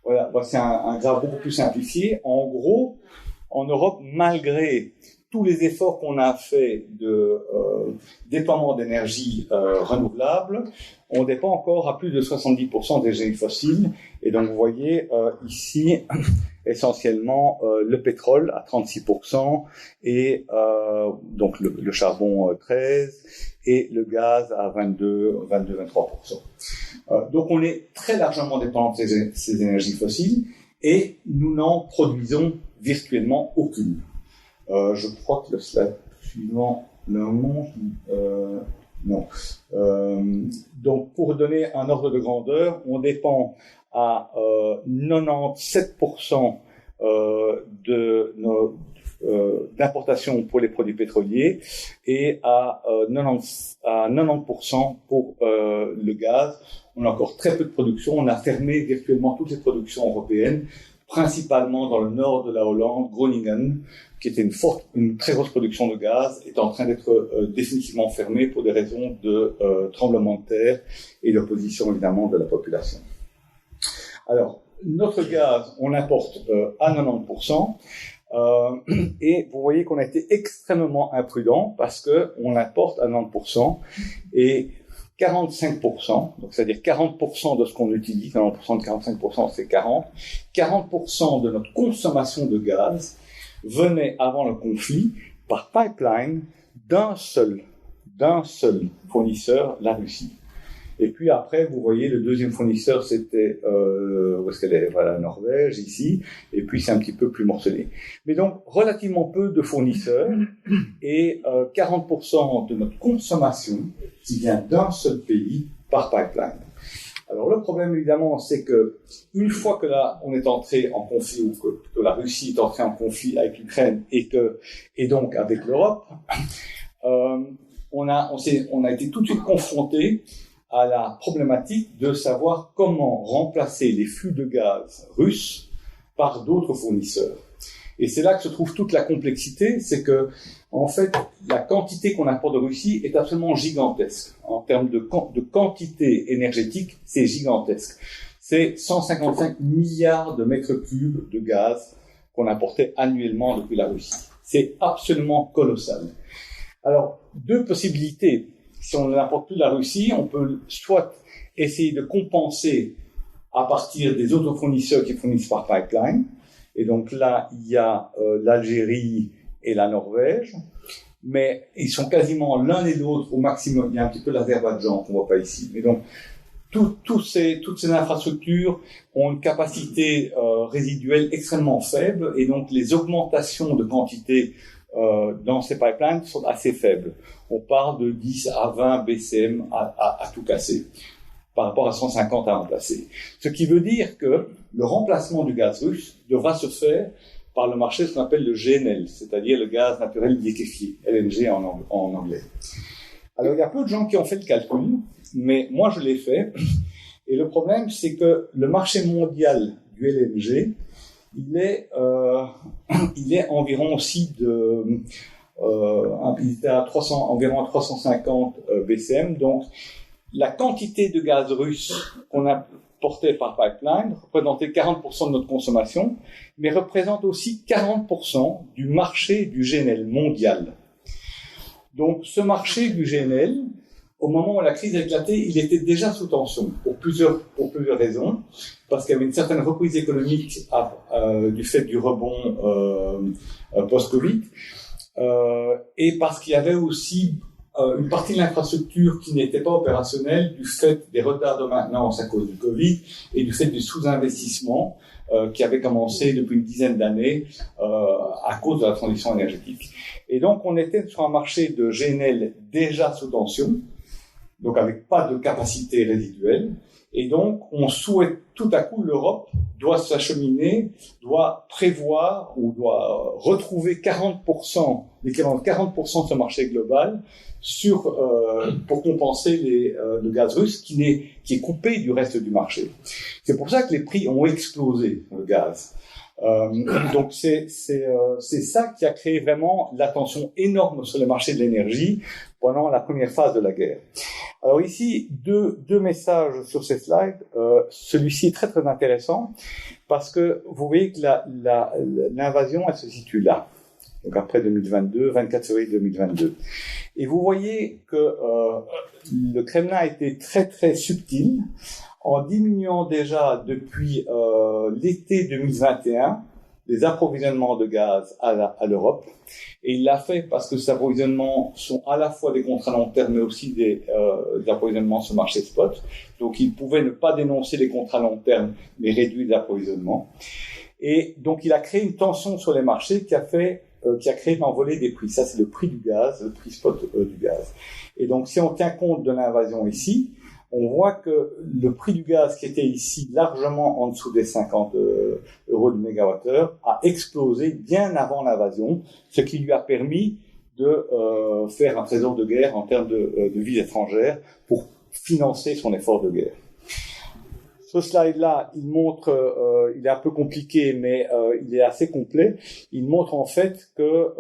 S1: voilà, voici un graphe beaucoup plus simplifié. En gros, en Europe, malgré tous les efforts qu'on a fait de déploiement d'énergie renouvelable, on dépend encore à plus de 70% des énergies fossiles. Et donc, vous voyez ici, essentiellement, le pétrole à 36%, et donc le charbon 13%, et le gaz à 22-23%. Donc, on est très largement dépendant de ces énergies fossiles, et nous n'en produisons virtuellement aucune. Je crois que le slide suivant le montre. Non. Donc, pour donner un ordre de grandeur, on dépend à 97% d'importation pour les produits pétroliers et à 90% pour le gaz. On a encore très peu de production. On a fermé virtuellement toutes les productions européennes, principalement dans le nord de la Hollande. Groningen, qui était une très grosse production de gaz, est en train d'être définitivement fermée pour des raisons de tremblement de terre et d'opposition évidemment de la population. Alors, notre gaz, on l'importe à 90%. Et vous voyez qu'on a été extrêmement imprudent parce que on l'importe à 90% et 45%, donc c'est-à-dire 40% de ce qu'on utilise, 90% de 45%, c'est 40% de notre consommation de gaz venait avant le conflit par pipeline d'un seul fournisseur, la Russie. Et puis après, vous voyez, le deuxième fournisseur, c'était où est-ce qu'elle est? Voilà, la Norvège, ici. Et puis, c'est un petit peu plus morcelé. Mais donc, relativement peu de fournisseurs et 40% de notre consommation qui vient d'un seul pays par pipeline. Alors, le problème, évidemment, c'est que une fois que là, on est entré en conflit, ou que la Russie est entrée en conflit avec l'Ukraine et donc avec l'Europe, on a été tout de suite confronté à la problématique de savoir comment remplacer les flux de gaz russes par d'autres fournisseurs. Et c'est là que se trouve toute la complexité, c'est que, en fait, la quantité qu'on importe de Russie est absolument gigantesque. En termes de quantité énergétique, c'est gigantesque. C'est 155 milliards de mètres cubes de gaz qu'on importait annuellement depuis la Russie. C'est absolument colossal. Alors, deux possibilités. Si on n'importe plus de la Russie, on peut soit essayer de compenser à partir des autres fournisseurs qui fournissent par pipeline. Et donc là, il y a l'Algérie et la Norvège. Mais ils sont quasiment l'un et l'autre au maximum. Il y a un petit peu l'Azerbaïdjan qu'on voit pas ici. Mais donc, toutes ces infrastructures ont une capacité résiduelle extrêmement faible. Et donc, les augmentations de quantité dans ces pipelines sont assez faibles. On parle de 10 à 20 BCM à tout casser, par rapport à 150 à remplacer. Ce qui veut dire que le remplacement du gaz russe devra se faire par le marché ce qu'on appelle le GNL, c'est-à-dire le gaz naturel liquéfié, LNG en anglais. Alors, il y a peu de gens qui ont fait le calcul, mais moi je l'ai fait. Et le problème, c'est que le marché mondial du LNG, il est environ aussi il était à environ 350 BCM. Donc, la quantité de gaz russe qu'on importait par pipeline représentait 40% de notre consommation, mais représente aussi 40% du marché du GNL mondial. Donc, ce marché du GNL, au moment où la crise a éclaté, il était déjà sous tension pour plusieurs raisons, parce qu'il y avait une certaine reprise économique du fait du rebond post-Covid, et parce qu'il y avait aussi une partie de l'infrastructure qui n'était pas opérationnelle du fait des retards de maintenance à cause du Covid et du fait du sous-investissement qui avait commencé depuis une dizaine d'années à cause de la transition énergétique. Et donc, on était sur un marché de GNL déjà sous tension, donc avec pas de capacité résiduelle. Et donc, on souhaite tout à coup, l'Europe doit s'acheminer, doit prévoir ou doit retrouver 40%, l'équivalent de 40% de ce marché global pour compenser le gaz russe qui est coupé du reste du marché. C'est pour ça que les prix ont explosé, le gaz. Donc c'est ça qui a créé vraiment la tension énorme sur les marchés de l'énergie pendant la première phase de la guerre. Alors ici, deux messages sur ces slides. Celui-ci est très très intéressant parce que vous voyez que l'invasion, elle se situe là. Donc après 2022, 24 février 2022. Et vous voyez que le Kremlin a été très très subtil en diminuant déjà depuis l'été 2021 les approvisionnements de gaz à l'Europe. Et il l'a fait parce que ces approvisionnements sont à la fois des contrats long terme, mais aussi des approvisionnements sur le marché spot. Donc, il pouvait ne pas dénoncer les contrats long terme, mais réduire les approvisionnements. Et donc, il a créé une tension sur les marchés qui a créé une envolée des prix. Ça, c'est le prix du gaz, le prix spot du gaz. Et donc, si on tient compte de l'invasion ici, on voit que le prix du gaz qui était ici largement en dessous des 50 euros du mégawattheure a explosé bien avant l'invasion, ce qui lui a permis de faire un trésor de guerre en termes de devises étrangères pour financer son effort de guerre. Ce slide-là, il montre, il est un peu compliqué, mais il est assez complet. Il montre en fait que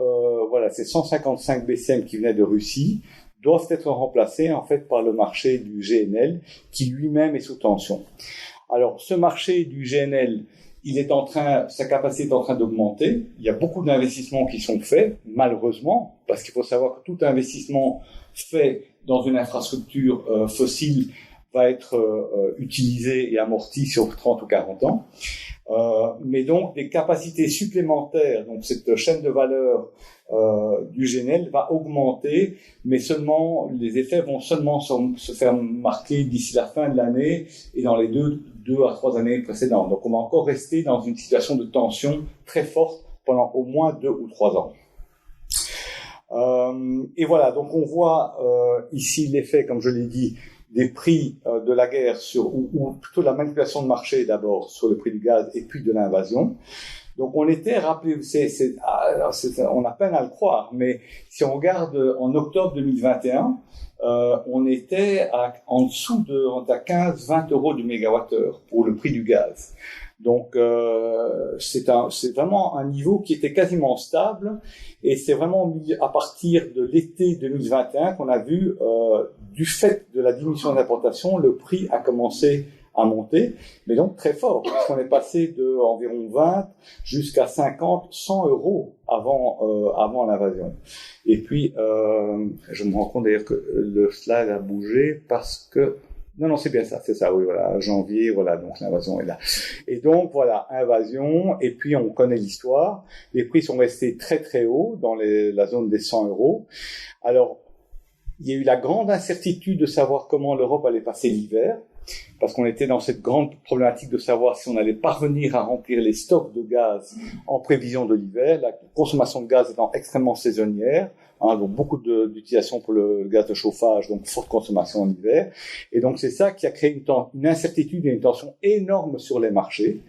S1: voilà, ces 155 BCM qui venaient de Russie doivent être remplacés en fait par le marché du GNL qui lui-même est sous tension. Alors, ce marché du GNL, sa capacité est en train d'augmenter. Il y a beaucoup d'investissements qui sont faits, malheureusement, parce qu'il faut savoir que tout investissement fait dans une infrastructure fossile va être utilisé et amorti sur 30 ou 40 ans. Mais donc, des capacités supplémentaires, donc cette chaîne de valeur du GNL va augmenter, mais seulement, les effets vont seulement se faire marquer d'ici la fin de l'année et dans les deux à 3 années précédentes. Donc, on va encore rester dans une situation de tension très forte pendant au moins 2 ou 3 ans. Et voilà, donc on voit ici l'effet, comme je l'ai dit, des prix de la guerre ou plutôt la manipulation de marché d'abord sur le prix du gaz et puis de l'invasion. Donc on était, rappelez-vous, on a peine à le croire, mais si on regarde en octobre 2021, on était en dessous à 15-20 euros du mégawattheure pour le prix du gaz. Donc c'est vraiment un niveau qui était quasiment stable, et c'est vraiment à partir de l'été 2021 qu'on a vu, du fait de la diminution des importations, le prix a commencé à monter, mais donc très fort, parce qu'on est passé de environ 20 jusqu'à 50, 100 euros avant l'invasion. Et puis je me rends compte d'ailleurs que le slide a bougé parce que non, c'est bien ça, c'est ça, oui, voilà, janvier, voilà, donc l'invasion est là. Et donc, voilà, invasion, et puis on connaît l'histoire. Les prix sont restés très très hauts dans la zone des 100 euros. Alors, il y a eu la grande incertitude de savoir comment l'Europe allait passer l'hiver, parce qu'on était dans cette grande problématique de savoir si on allait parvenir à remplir les stocks de gaz en prévision de l'hiver, la consommation de gaz étant extrêmement saisonnière. Donc beaucoup d'utilisation pour le gaz de chauffage, donc forte consommation en hiver. Et donc c'est ça qui a créé une incertitude et une tension énorme sur les marchés,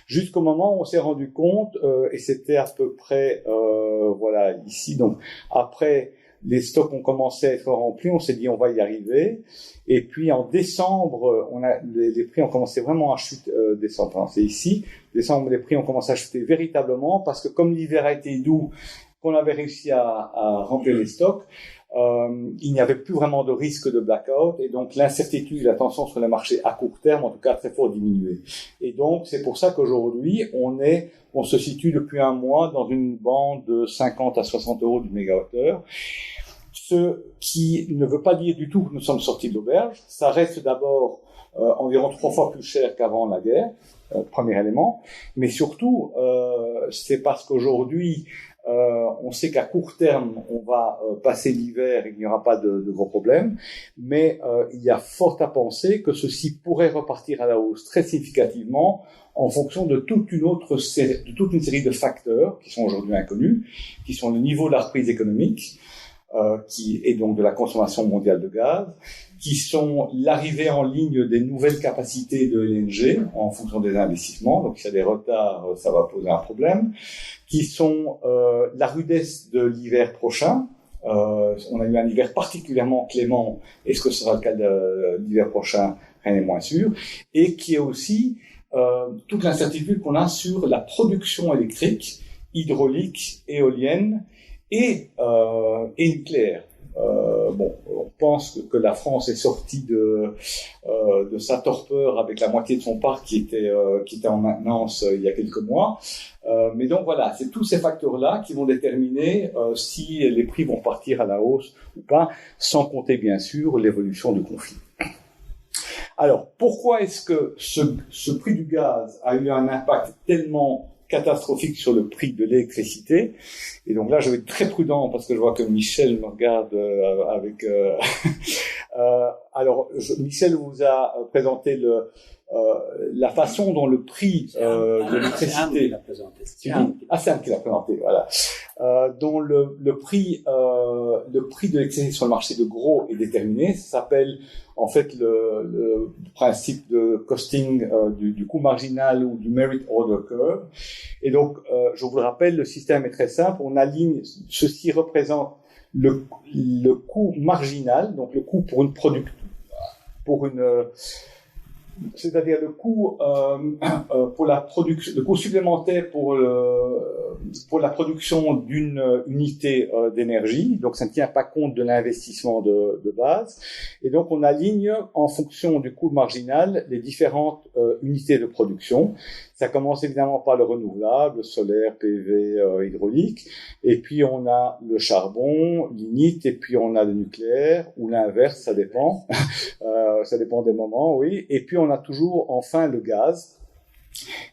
S1: jusqu'au moment où on s'est rendu compte, et c'était à peu près, voilà, ici, donc après les stocks ont commencé à être remplis, on s'est dit on va y arriver. Et puis en décembre, les prix ont commencé vraiment à chuter, décembre, c'est ici, décembre les prix ont commencé à chuter véritablement, parce que comme l'hiver a été doux, qu'on avait réussi à remplir les stocks, il n'y avait plus vraiment de risque de blackout, et donc l'incertitude et la tension sur les marchés à court terme, en tout cas très fort, diminué. Et donc c'est pour ça qu'aujourd'hui on se situe depuis un mois dans une bande de 50 à 60 euros du mégawattheure. Ce qui ne veut pas dire du tout que nous sommes sortis de l'auberge. Ça reste d'abord environ 3 fois plus cher qu'avant la guerre, premier élément, mais surtout c'est parce qu'aujourd'hui on sait qu'à court terme, on va passer l'hiver et qu'il n'y aura pas de gros problèmes, mais il y a fort à penser que ceci pourrait repartir à la hausse très significativement en fonction de toute une série de facteurs qui sont aujourd'hui inconnus, qui sont le niveau de la reprise économique, qui est donc de la consommation mondiale de gaz, qui sont l'arrivée en ligne des nouvelles capacités de LNG en fonction des investissements, donc s'il y a des retards, ça va poser un problème, qui sont la rudesse de l'hiver prochain. On a eu un hiver particulièrement clément, est-ce que ce sera le cas de l'hiver prochain? Rien n'est moins sûr. Et qui est aussi toute l'incertitude qu'on a sur la production électrique, hydraulique, éolienne et nucléaire. On pense que la France est sortie de sa torpeur avec la moitié de son parc qui était en maintenance il y a quelques mois. Mais donc voilà, c'est tous ces facteurs-là qui vont déterminer si les prix vont partir à la hausse ou pas, sans compter bien sûr l'évolution du conflit. Alors, pourquoi est-ce que ce prix du gaz a eu un impact tellement catastrophique sur le prix de l'électricité? Et donc là, je vais être très prudent parce que je vois que Michel me regarde avec... Alors, Michel vous a présenté la façon dont le prix de l'électricité... C'est Anne qui l'a présenté, voilà. Dont le prix de l'électricité sur le marché de gros est déterminé. Ça s'appelle en fait le principe de costing du coût marginal ou du merit order curve. Et donc, je vous le rappelle, le système est très simple. On aligne, ceci représente le coût marginal, donc le coût pour une c'est-à-dire le coût pour la production, le coût supplémentaire pour la production d'une unité d'énergie. Donc ça ne tient pas compte de l'investissement de base. Et donc on aligne en fonction du coût marginal les différentes unités de production. Ça commence évidemment par le renouvelable, solaire, PV, hydraulique. Et puis on a le charbon, lignite, et puis on a le nucléaire, ou l'inverse, ça dépend. Ça dépend des moments, oui. Et puis on a toujours enfin le gaz.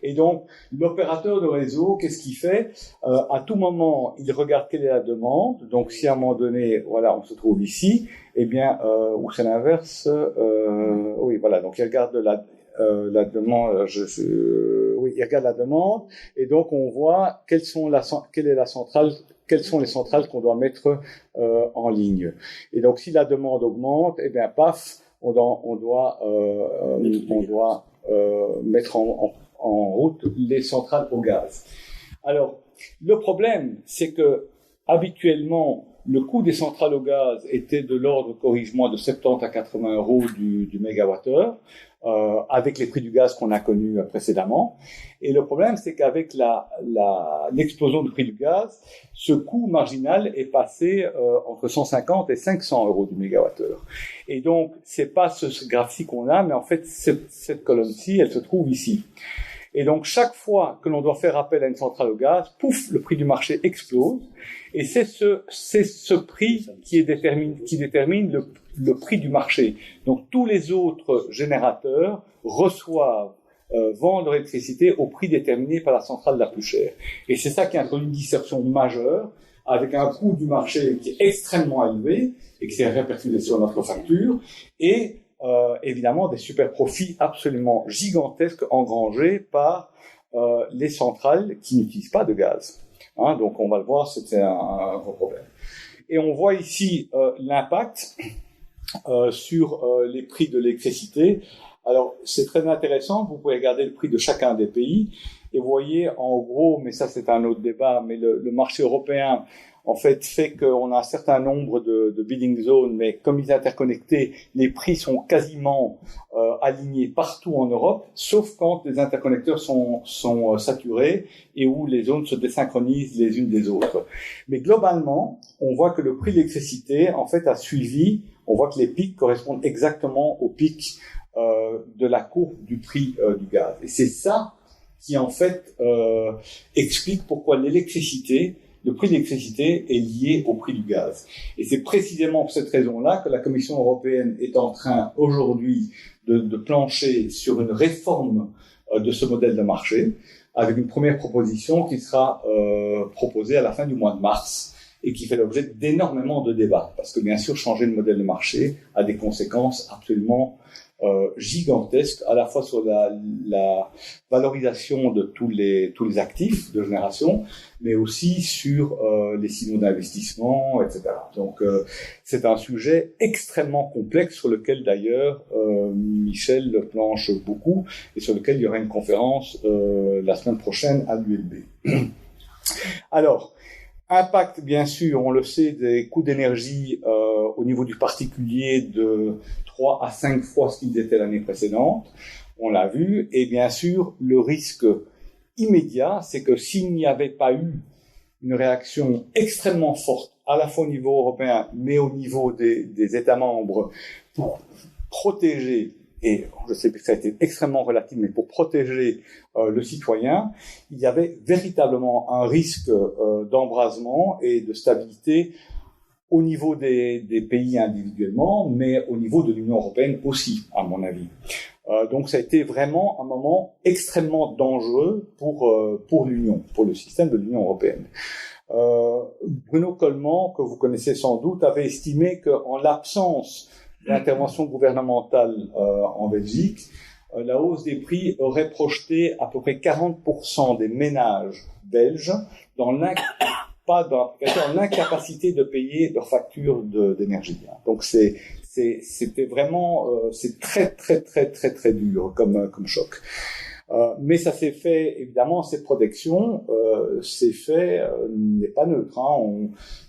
S1: Et donc l'opérateur de réseau, qu'est-ce qu'il fait? À tout moment, il regarde quelle est la demande. Donc si à un moment donné, voilà, on se trouve ici, eh bien, ou c'est l'inverse, oui, voilà. Donc il regarde la demande, oui, il regarde la demande, et donc on voit quelle est la centrale, quelles sont les centrales qu'on doit mettre en ligne. Et donc si la demande augmente, eh bien, paf, on doit mettre en route les centrales au gaz. Alors, le problème, c'est que habituellement, le coût des centrales au gaz était de l'ordre, corrige-moi, de 70 à 80 euros du mégawattheure, avec les prix du gaz qu'on a connus précédemment. Et le problème, c'est qu'avec l'explosion du prix du gaz, ce coût marginal est passé entre 150 et 500 euros du mégawattheure. Et donc, c'est pas ce graphique qu'on a, mais en fait, cette colonne-ci, elle se trouve ici. Et donc, chaque fois que l'on doit faire appel à une centrale au gaz, pouf, le prix du marché explose. Et c'est ce prix qui détermine le prix du marché. Donc, tous les autres générateurs vendent leur électricité au prix déterminé par la centrale la plus chère. Et c'est ça qui introduit une distorsion majeure, avec un coût du marché qui est extrêmement élevé et qui s'est répercuté sur notre facture, et évidemment des super profits absolument gigantesques engrangés par les centrales qui n'utilisent pas de gaz. Hein, donc on va le voir, c'était un gros problème. Et on voit ici l'impact sur les prix de l'électricité. Alors c'est très intéressant, vous pouvez regarder le prix de chacun des pays et vous voyez en gros, mais ça c'est un autre débat, mais le marché européen en fait qu'on a un certain nombre de bidding zones, mais comme ils sont interconnectés, les prix sont quasiment alignés partout en Europe, sauf quand les interconnecteurs sont saturés et où les zones se désynchronisent les unes des autres. Mais globalement, on voit que le prix de l'électricité en fait a suivi, on voit que les pics correspondent exactement aux pics de la courbe du prix du gaz. Et c'est ça qui en fait explique pourquoi le prix de l'électricité est lié au prix du gaz. Et c'est précisément pour cette raison-là que la Commission européenne est en train aujourd'hui de plancher sur une réforme de ce modèle de marché, avec une première proposition qui sera proposée à la fin du mois de mars et qui fait l'objet d'énormément de débats. Parce que bien sûr, changer le modèle de marché a des conséquences absolument gigantesque, à la fois sur la valorisation de tous les actifs de génération, mais aussi sur les signaux d'investissement, etc. Donc c'est un sujet extrêmement complexe sur lequel d'ailleurs Michel planche beaucoup et sur lequel il y aura une conférence la semaine prochaine à l'ULB. Alors, impact, bien sûr, on le sait, des coûts d'énergie au niveau du particulier de 3 à 5 fois ce qu'ils étaient l'année précédente, on l'a vu, et bien sûr, le risque immédiat, c'est que s'il n'y avait pas eu une réaction extrêmement forte, à la fois au niveau européen, mais au niveau des États membres, pour protéger, et je sais que ça a été extrêmement relatif, mais pour protéger le citoyen, il y avait véritablement un risque d'embrasement et de stabilité au niveau des pays individuellement, mais au niveau de l'Union européenne aussi, à mon avis. Donc ça a été vraiment un moment extrêmement dangereux pour l'Union, pour le système de l'Union européenne. Bruno Coleman, que vous connaissez sans doute, avait estimé qu'en l'absence d'intervention gouvernementale en Belgique, la hausse des prix aurait projeté à peu près 40% des ménages belges dans l'incapacité de payer leurs factures d'énergie. Donc c'était vraiment c'est très très très très très dur comme choc. Mais ça s'est fait, évidemment, cette protection n'est pas neutre.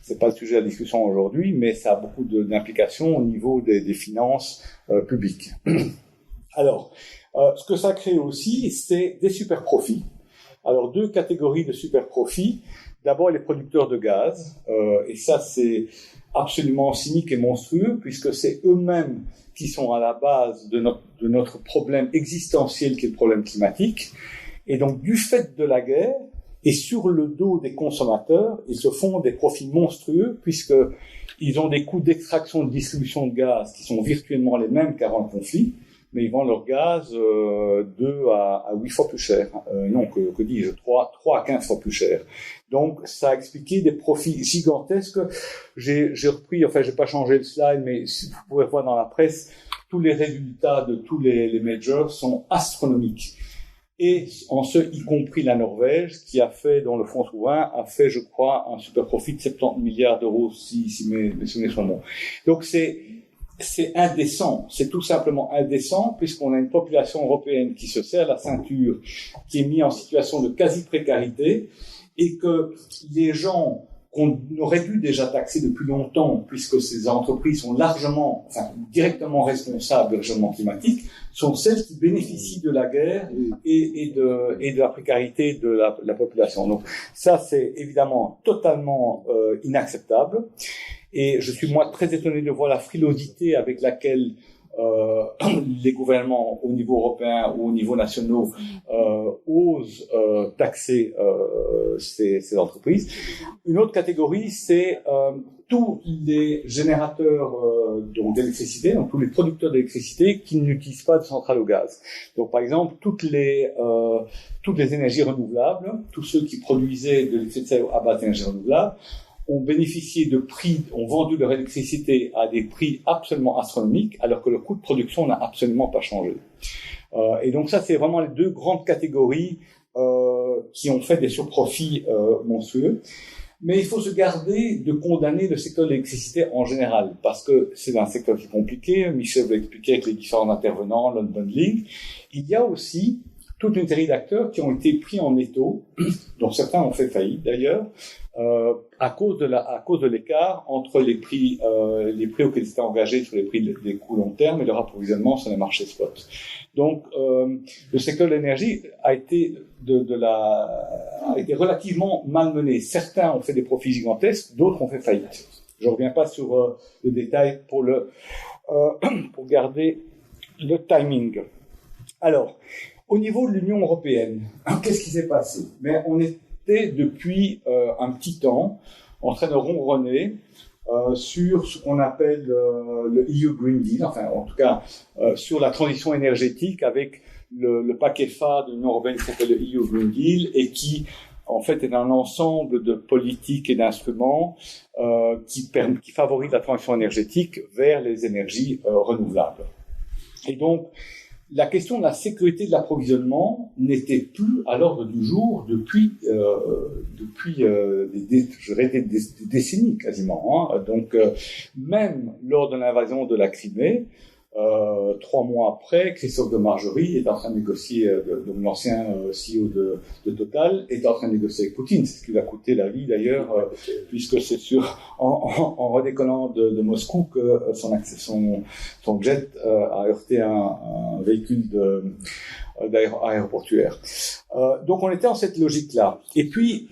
S1: C'est pas le sujet de la discussion aujourd'hui, mais ça a beaucoup d'implications au niveau des finances publiques. Alors, ce que ça crée aussi, c'est des super profits. Alors, deux catégories de super profits. D'abord, les producteurs de gaz, et ça, c'est absolument cynique et monstrueux, puisque c'est eux-mêmes qui sont à la base de notre problème existentiel, qui est le problème climatique. Et donc, du fait de la guerre, et sur le dos des consommateurs, ils se font des profits monstrueux, puisqu'ils ont des coûts d'extraction et de distribution de gaz qui sont virtuellement les mêmes qu'avant le conflit, mais ils vendent leur gaz 2 à 8 fois plus cher. Non, que dis-je, 3 à 15 fois plus cher. Donc, ça a expliqué des profits gigantesques. J'ai repris, enfin, j'ai pas changé le slide, mais si vous pouvez voir dans la presse, tous les résultats de tous les majors sont astronomiques. Et en ce, y compris la Norvège, qui a fait, dans le fonds souverain, a fait, je crois, un super profit de 70 milliards d'euros, si mes souvenirs sont bons. Donc c'est indécent. C'est tout simplement indécent, puisqu'on a une population européenne qui se serre la ceinture, qui est mise en situation de quasi-précarité, et que les gens qu'on aurait dû déjà taxer depuis longtemps, puisque ces entreprises sont directement responsables du réchauffement climatique, sont celles qui bénéficient de la guerre et de la précarité de la population. Donc ça, c'est évidemment totalement inacceptable. Et je suis moi très étonné de voir la frilosité avec laquelle les gouvernements au niveau européen ou au niveau national osent taxer ces entreprises. Une autre catégorie, c'est tous les générateurs d'électricité, donc tous les producteurs d'électricité qui n'utilisent pas de centrales au gaz. Donc par exemple, toutes les énergies renouvelables, tous ceux qui produisaient de l'électricité à base d'énergie renouvelable, ont bénéficié de prix, ont vendu leur électricité à des prix absolument astronomiques, alors que le coût de production n'a absolument pas changé. Et donc ça, c'est vraiment les deux grandes catégories qui ont fait des surprofits monstrueux. Mais il faut se garder de condamner le secteur de l'électricité en général, parce que c'est un secteur qui est compliqué. Michel l'a expliqué avec les différents intervenants, l'unbundling. Il y a aussi toute une série d'acteurs qui ont été pris en étau, dont certains ont fait faillite d'ailleurs, à cause de l'écart entre les prix auxquels ils étaient engagés sur les prix des coûts long terme et leur approvisionnement sur les marchés spot. Donc, le secteur de l'énergie a été relativement malmené. Certains ont fait des profits gigantesques, d'autres ont fait faillite. Je reviens pas sur le détail pour garder le timing. Alors, au niveau de l'Union européenne, qu'est-ce qui s'est passé? Mais on était depuis un petit temps en train de ronronner sur ce qu'on appelle le EU Green Deal, enfin en tout cas sur la transition énergétique avec le paquet phare de l'Union européenne qui s'appelle le EU Green Deal et qui en fait est un ensemble de politiques et d'instruments qui favorisent la transition énergétique vers les énergies renouvelables. Et donc la question de la sécurité de l'approvisionnement n'était plus à l'ordre du jour depuis des décennies quasiment. Hein. Donc, même lors de l'invasion de la Crimée, 3 mois après, Christophe de Margerie est en train de négocier, donc l'ancien CEO de Total, est en train de négocier avec Poutine. C'est ce qui lui a coûté la vie d'ailleurs, puisque c'est en redécollant de Moscou que son jet a heurté un véhicule aéroportuaire. Donc on était en cette logique-là. Et puis,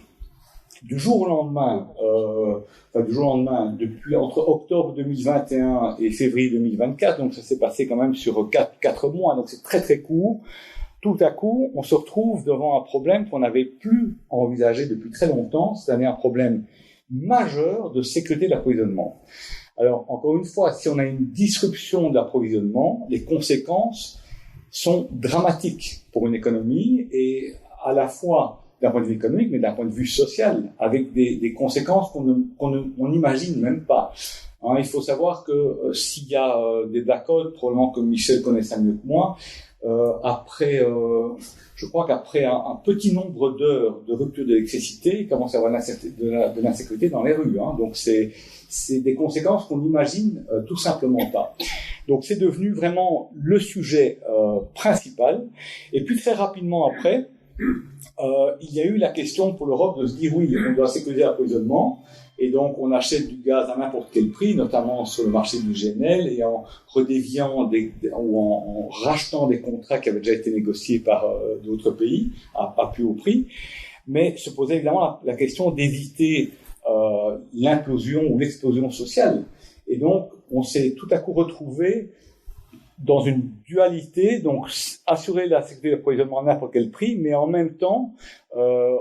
S1: du jour au lendemain, depuis entre octobre 2021 et février 2024, donc ça s'est passé quand même sur 4 mois, donc c'est très très court. Tout à coup, on se retrouve devant un problème qu'on n'avait plus envisagé depuis très longtemps, c'est-à-dire un problème majeur de sécurité de l'approvisionnement. Alors, encore une fois, si on a une disruption de l'approvisionnement, les conséquences sont dramatiques pour une économie et à la fois d'un point de vue économique, mais d'un point de vue social, avec des conséquences qu'on n'imagine même pas. Hein, il faut savoir que s'il y a des blackouts, probablement que Michel connaît ça mieux que moi, je crois qu'après un petit nombre d'heures de rupture d'électricité, il commence à y avoir de l'insécurité dans les rues. Hein, donc c'est des conséquences qu'on n'imagine tout simplement pas. Donc c'est devenu vraiment le sujet principal. Et puis très rapidement après, il y a eu la question pour l'Europe de se dire oui, on doit sécuriser l'approvisionnement, Et donc, on achète du gaz à n'importe quel prix, notamment sur le marché du GNL, et en redéviant ou en rachetant des contrats qui avaient déjà été négociés par d'autres pays à plus haut prix. Mais se posait évidemment la question d'éviter l'implosion ou l'explosion sociale. Et donc, on s'est tout à coup retrouvé dans une dualité, donc assurer la sécurité d'approvisionnement à n'importe quel prix, mais en même temps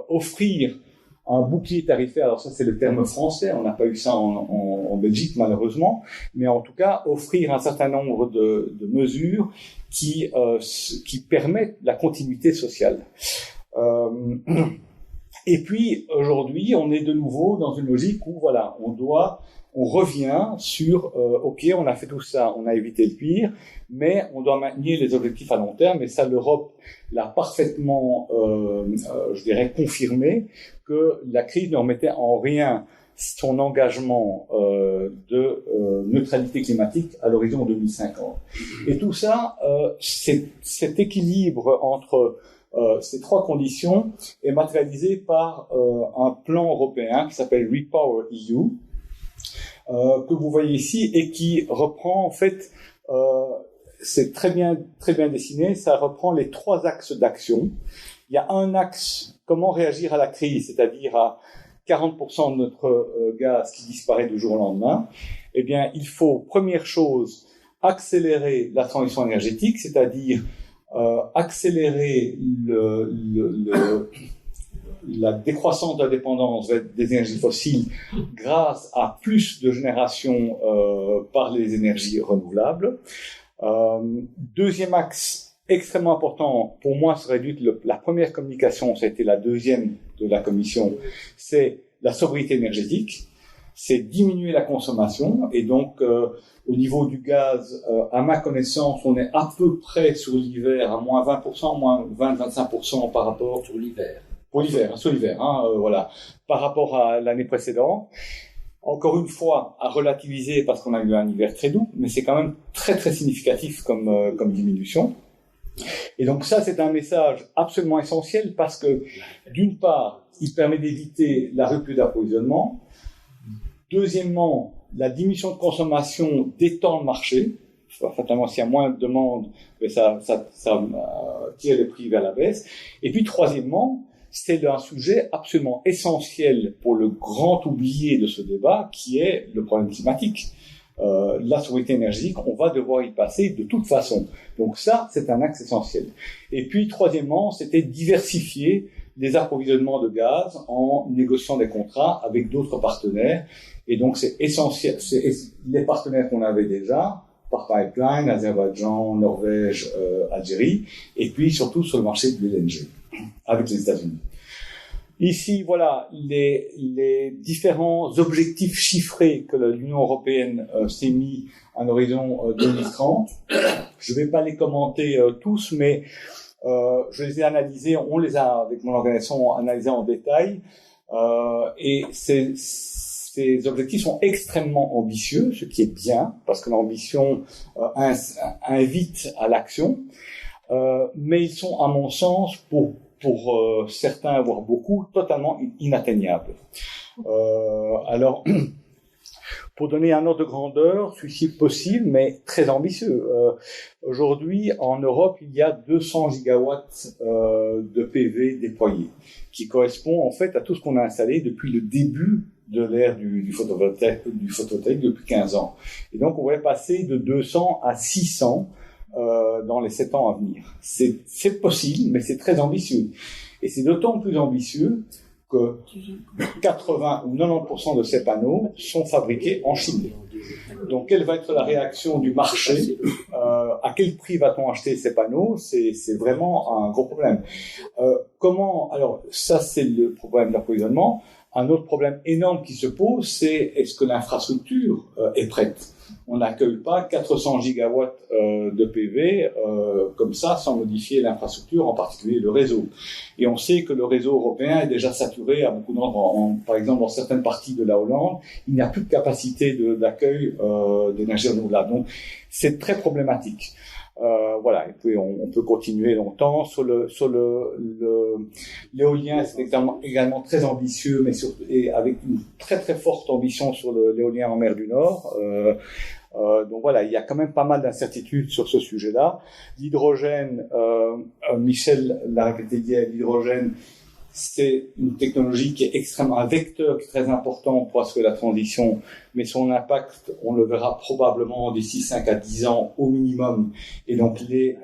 S1: offrir un bouclier tarifaire. Alors ça, c'est le terme français, on n'a pas eu ça en Belgique malheureusement, mais en tout cas offrir un certain nombre de mesures qui permettent la continuité sociale. Et puis aujourd'hui, on est de nouveau dans une logique où voilà, on revient sur ok, on a fait tout ça, on a évité le pire, mais on doit maintenir les objectifs à long terme. Et ça, l'Europe l'a parfaitement, je dirais, confirmé, que la crise ne remettait en rien son engagement de neutralité climatique à l'horizon 2050. Et tout ça, cet équilibre entre ces trois conditions est matérialisé par un plan européen qui s'appelle Repower EU, que vous voyez ici et qui reprend en fait, c'est très bien dessiné, ça reprend les trois axes d'action. Il y a un axe, comment réagir à la crise, c'est-à-dire à 40% de notre gaz qui disparaît du jour au lendemain. Eh bien, il faut, première chose, accélérer la transition énergétique, c'est-à-dire accélérer la décroissance de la dépendance des énergies fossiles grâce à plus de génération par les énergies renouvelables. Deuxième axe extrêmement important, pour moi, serait la première communication, ça a été la deuxième de la commission, c'est la sobriété énergétique, c'est diminuer la consommation, et donc au niveau du gaz, à ma connaissance, on est à peu près sur l'hiver à moins 20%, moins 20-25% par rapport sur l'hiver. Sur l'hiver, voilà, par rapport à l'année précédente. Encore une fois, à relativiser parce qu'on a eu un hiver très doux, mais c'est quand même très très significatif comme diminution. Et donc ça, c'est un message absolument essentiel parce que, d'une part, il permet d'éviter la rupture d'approvisionnement. Deuxièmement, la diminution de consommation détend le marché. Fatalement, s'il y a moins de demande, ça tire les prix vers la baisse. Et puis, troisièmement, c'est un sujet absolument essentiel pour le grand oublié de ce débat, qui est le problème climatique. La sobriété énergétique, on va devoir y passer de toute façon. Donc ça, c'est un axe essentiel. Et puis, troisièmement, c'était diversifier les approvisionnements de gaz en négociant des contrats avec d'autres partenaires. Et donc, c'est essentiel. C'est les partenaires qu'on avait déjà, par pipeline, Azerbaïdjan, Norvège, Algérie, et puis surtout sur le marché de l'LNG, avec les États-Unis. Ici, voilà les différents objectifs chiffrés que l'Union européenne s'est mis à l'horizon 2030. Je ne vais pas les commenter tous, mais je les ai analysés, on les a, avec mon organisation, analysés en détail. Et ces objectifs sont extrêmement ambitieux, ce qui est bien, parce que l'ambition invite à l'action. Mais ils sont, à mon sens, pour certains, voire beaucoup, totalement inatteignables. Alors, pour donner un ordre de grandeur, celui-ci possible, mais très ambitieux. Aujourd'hui, en Europe, il y a 200 gigawatts de PV déployés, qui correspond en fait à tout ce qu'on a installé depuis le début de l'ère du photovoltaïque depuis 15 ans. Et donc, on va passer de 200 à 600 dans les 7 ans à venir. C'est possible, mais c'est très ambitieux. Et c'est d'autant plus ambitieux que 80 ou 90% de ces panneaux sont fabriqués en Chine. Donc, quelle va être la réaction du marché? À quel prix va-t-on acheter ces panneaux? C'est vraiment un gros problème. Alors, ça, c'est le problème de l'approvisionnement. Un autre problème énorme qui se pose, c'est est-ce que l'infrastructure est prête? On n'accueille pas 400 gigawatts de PV comme ça, sans modifier l'infrastructure, en particulier le réseau. Et on sait que le réseau européen est déjà saturé à beaucoup d'endroits. Par exemple, dans certaines parties de la Hollande, il n'y a plus de capacité d'accueil d'énergie renouvelable. Donc, c'est très problématique. Voilà, et puis on peut continuer longtemps sur l'éolien. C'est également très ambitieux, mais et avec une très très forte ambition sur l'éolien en mer du Nord. Donc voilà, il y a quand même pas mal d'incertitudes sur ce sujet-là. L'hydrogène, Michel l'a répété hier, l'hydrogène, c'est une technologie qui est extrêmement, un vecteur qui est très important pour assurer la transition, mais son impact, on le verra probablement d'ici 5 à 10 ans au minimum. Et donc les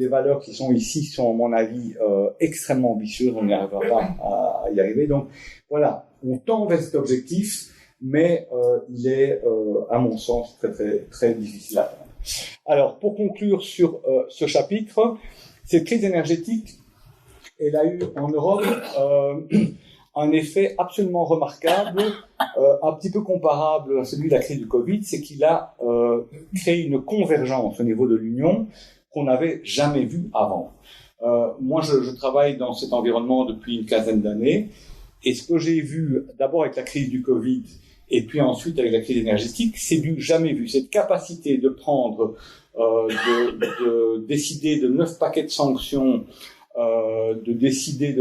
S1: valeurs qui sont ici sont, à mon avis, extrêmement ambitieuses. On n'y arrivera pas à y arriver. Donc voilà, on tend vers cet objectif, mais il est, à mon sens, très très très difficile à atteindre. Alors, pour conclure sur ce chapitre, cette crise énergétique, elle a eu en Europe un effet absolument remarquable, un petit peu comparable à celui de la crise du Covid, c'est qu'il a créé une convergence au niveau de l'Union qu'on n'avait jamais vue avant. Moi, je travaille dans cet environnement depuis une quinzaine d'années, et ce que j'ai vu d'abord avec la crise du Covid, et puis ensuite avec la crise énergétique, c'est du jamais vu. Cette capacité de prendre, de décider de 9 paquets de sanctions, de décider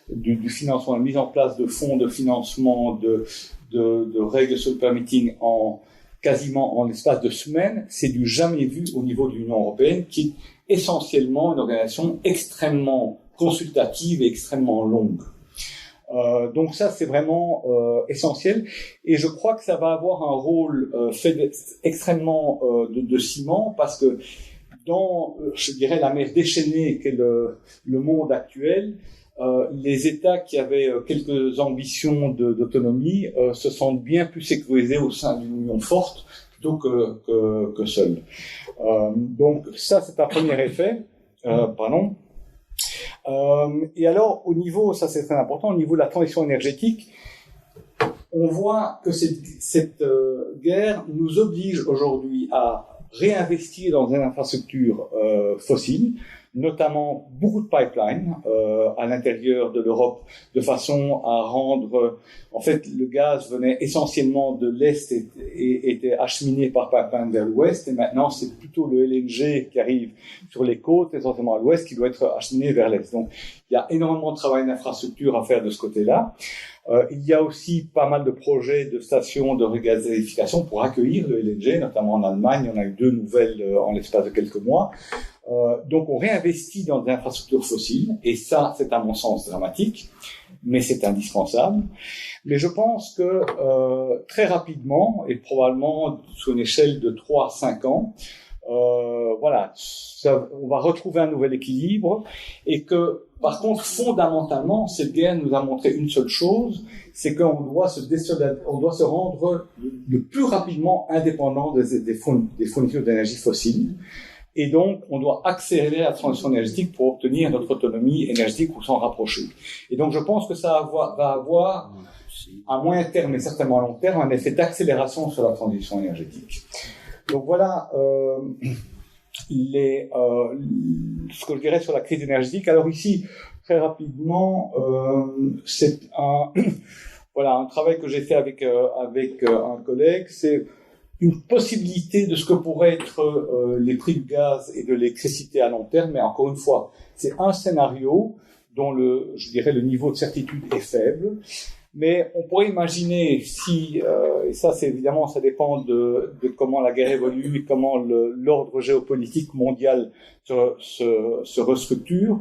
S1: du financement, la mise en place de fonds de financement, de règles sur le permitting quasiment en l'espace de semaines, c'est du jamais vu au niveau de l'Union européenne, qui est essentiellement une organisation extrêmement consultative et extrêmement longue. Donc ça, c'est vraiment essentiel, et je crois que ça va avoir un rôle extrêmement de ciment, parce que dans, je dirais, la mer déchaînée qu'est le monde actuel, les États qui avaient quelques ambitions d'autonomie se sentent bien plus sécurisés au sein d'une union forte plutôt que seuls. Donc ça, c'est un premier effet. Et alors, au niveau, ça c'est très important, au niveau de la transition énergétique, on voit que cette guerre nous oblige aujourd'hui à réinvestir dans une infrastructure fossile, notamment beaucoup de pipelines à l'intérieur de l'Europe, de façon à rendre, en fait, le gaz venait essentiellement de l'Est et était acheminé par pipeline vers l'Ouest, et maintenant c'est plutôt le LNG qui arrive sur les côtes, essentiellement à l'Ouest, qui doit être acheminé vers l'Est. Donc il y a énormément de travail d'infrastructure à faire de ce côté-là. Il y a aussi pas mal de projets de stations de regazéification pour accueillir le LNG, notamment en Allemagne. On a eu 2 nouvelles en l'espace de quelques mois. Donc on réinvestit dans des infrastructures fossiles, et ça, c'est à mon sens dramatique, mais c'est indispensable. Mais je pense que très rapidement, et probablement sur une échelle de 3 à 5 ans, voilà, on va retrouver un nouvel équilibre, et que, par contre, fondamentalement, cette guerre nous a montré une seule chose, c'est qu'on doit se rendre le plus rapidement indépendant des fournitures d'énergie fossile. Et donc, on doit accélérer la transition énergétique pour obtenir notre autonomie énergétique ou s'en rapprocher. Et donc, je pense que ça va avoir, à moyen terme et certainement à long terme, un effet d'accélération sur la transition énergétique. Donc voilà ce que je dirais sur la crise énergétique. Alors ici, très rapidement, c'est un travail que j'ai fait avec un collègue, c'est une possibilité de ce que pourraient être les prix du gaz et de l'électricité à long terme, mais encore une fois, c'est un scénario dont le niveau de certitude est faible. Mais on pourrait imaginer si, et ça c'est évidemment, ça dépend de comment la guerre évolue et comment l'ordre géopolitique mondial se restructure.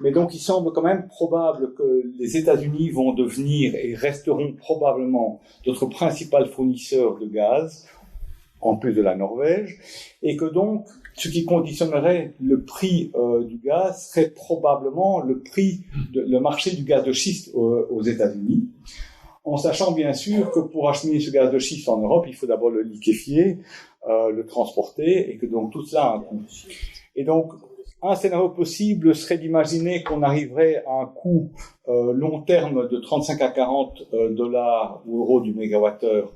S1: Mais donc il semble quand même probable que les États-Unis vont devenir et resteront probablement notre principal fournisseur de gaz, en plus de la Norvège, et que donc ce qui conditionnerait le prix du gaz serait probablement le marché du gaz de schiste aux États-Unis, en sachant bien sûr que pour acheminer ce gaz de schiste en Europe, il faut d'abord le liquéfier, le transporter, et que donc tout cela a un coût. Et donc un scénario possible serait d'imaginer qu'on arriverait à un coût long terme de 35 à 40 dollars ou euros du mégawattheure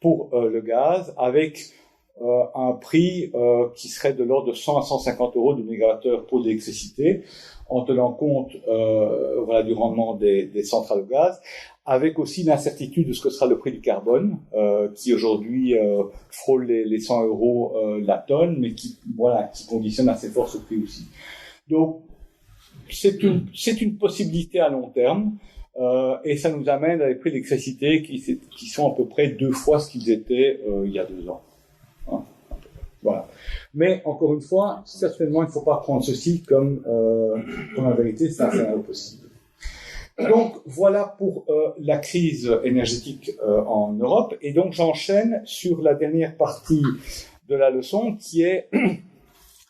S1: pour le gaz, avec un prix qui serait de l'ordre de 100 à 150 euros du mégawattheure pour l'électricité, en tenant compte du rendement des centrales au gaz, avec aussi l'incertitude de ce que sera le prix du carbone, qui aujourd'hui frôle les 100 euros la tonne, mais qui conditionne assez fort ce prix aussi. Donc c'est une possibilité à long terme, et ça nous amène à des prix d'électricité qui sont à peu près 2 fois ce qu'ils étaient il y a 2 ans. Hein, voilà. Mais encore une fois, certainement, il ne faut pas prendre ceci comme la vérité, c'est un scénario possible. Donc voilà pour la crise énergétique en Europe, et donc j'enchaîne sur la dernière partie de la leçon, qui est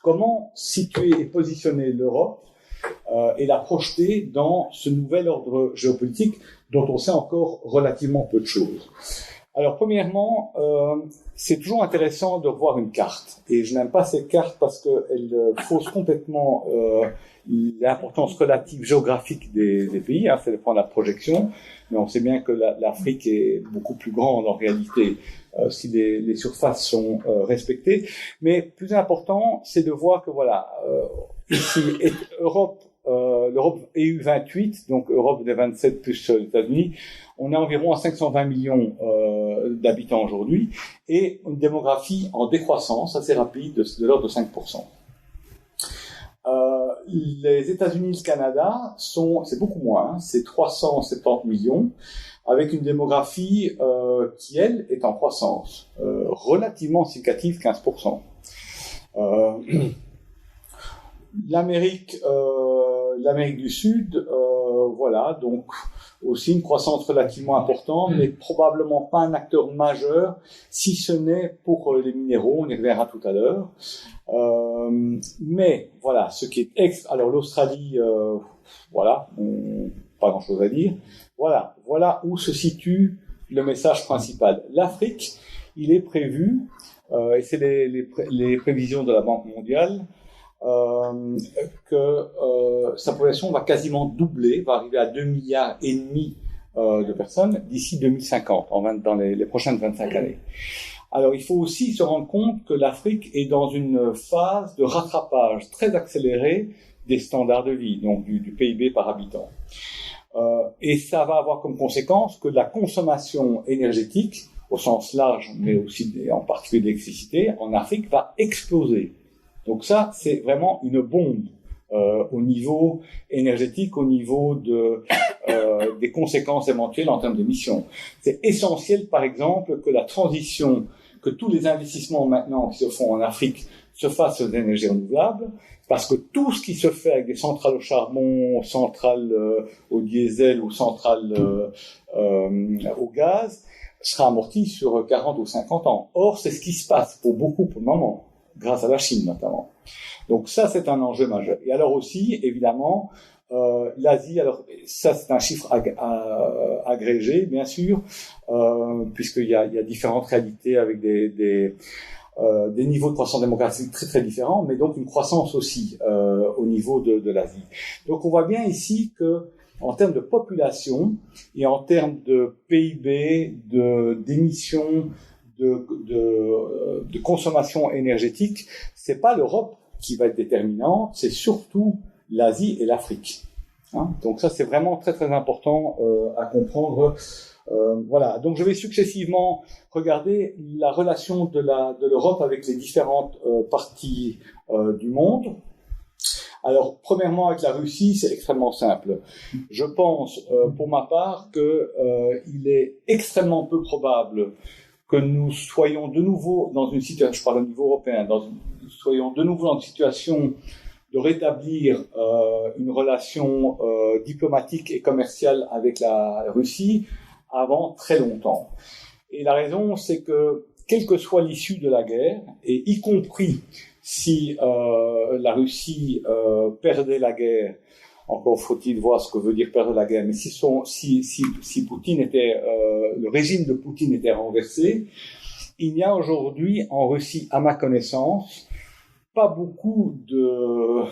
S1: comment situer et positionner l'Europe et la projeter dans ce nouvel ordre géopolitique dont on sait encore relativement peu de choses. Alors premièrement, c'est toujours intéressant de revoir une carte, et je n'aime pas ces cartes parce qu'elles faussent complètement l'importance relative géographique des pays, ça dépend de la projection, mais on sait bien que l'Afrique est beaucoup plus grande en réalité si les surfaces sont respectées. Mais plus important, c'est de voir que ici, l'Europe EU 28, donc Europe des 27 plus les États-Unis, on est environ à 520 millions d'habitants aujourd'hui, et une démographie en décroissance assez rapide de l'ordre de 5%. Les États-Unis et le Canada c'est beaucoup moins, c'est 370 millions, avec une démographie qui, elle, est en croissance, relativement significative, 15%. L'Amérique du Sud, donc aussi une croissance relativement importante, mais probablement pas un acteur majeur, si ce n'est pour les minéraux, on y reviendra tout à l'heure. Mais voilà, ce qui est alors l'Australie, pas grand-chose à dire. Voilà où se situe le message principal. L'Afrique, il est prévu, et c'est les prévisions de la Banque mondiale, que sa population va quasiment doubler, va arriver à 2,5 milliards de personnes d'ici 2050, dans les prochaines 25 années. Alors il faut aussi se rendre compte que l'Afrique est dans une phase de rattrapage très accélérée des standards de vie, donc du PIB par habitant. Et ça va avoir comme conséquence que la consommation énergétique, au sens large, mais aussi en particulier d'électricité, en Afrique va exploser. Donc ça, c'est vraiment une bombe au niveau énergétique, au niveau des conséquences éventuelles en termes d'émissions. C'est essentiel, par exemple, que tous les investissements maintenant qui se font en Afrique se fassent aux énergies renouvelables, parce que tout ce qui se fait avec des centrales au charbon, centrales au diesel ou centrales au gaz sera amorti sur 40 ou 50 ans. Or, c'est ce qui se passe pour le moment, grâce à la Chine notamment. Donc ça, c'est un enjeu majeur. Et alors aussi, évidemment, l'Asie, alors ça c'est un chiffre agrégé, bien sûr, puisqu'il y a différentes réalités avec des niveaux de croissance démographique très très différents, mais donc une croissance aussi au niveau de l'Asie. Donc on voit bien ici que en termes de population et en termes de PIB, d'émissions, de consommation énergétique, c'est pas l'Europe qui va être déterminante, c'est surtout l'Asie et l'Afrique. Donc ça, c'est vraiment très très important à comprendre. Donc je vais successivement regarder la relation de l'Europe avec les différentes parties du monde. Alors, premièrement, avec la Russie, c'est extrêmement simple. Je pense, pour ma part, il est extrêmement peu probable que nous soyons de nouveau dans une situation, je parle au niveau européen, soyons de nouveau dans une situation de rétablir une relation diplomatique et commerciale avec la Russie avant très longtemps. Et la raison, c'est que, quelle que soit l'issue de la guerre, et y compris si la Russie perdait la guerre, encore faut-il voir ce que veut dire perdre la guerre, mais si Poutine le régime de Poutine était renversé, il n'y a aujourd'hui en Russie, à ma connaissance, pas beaucoup de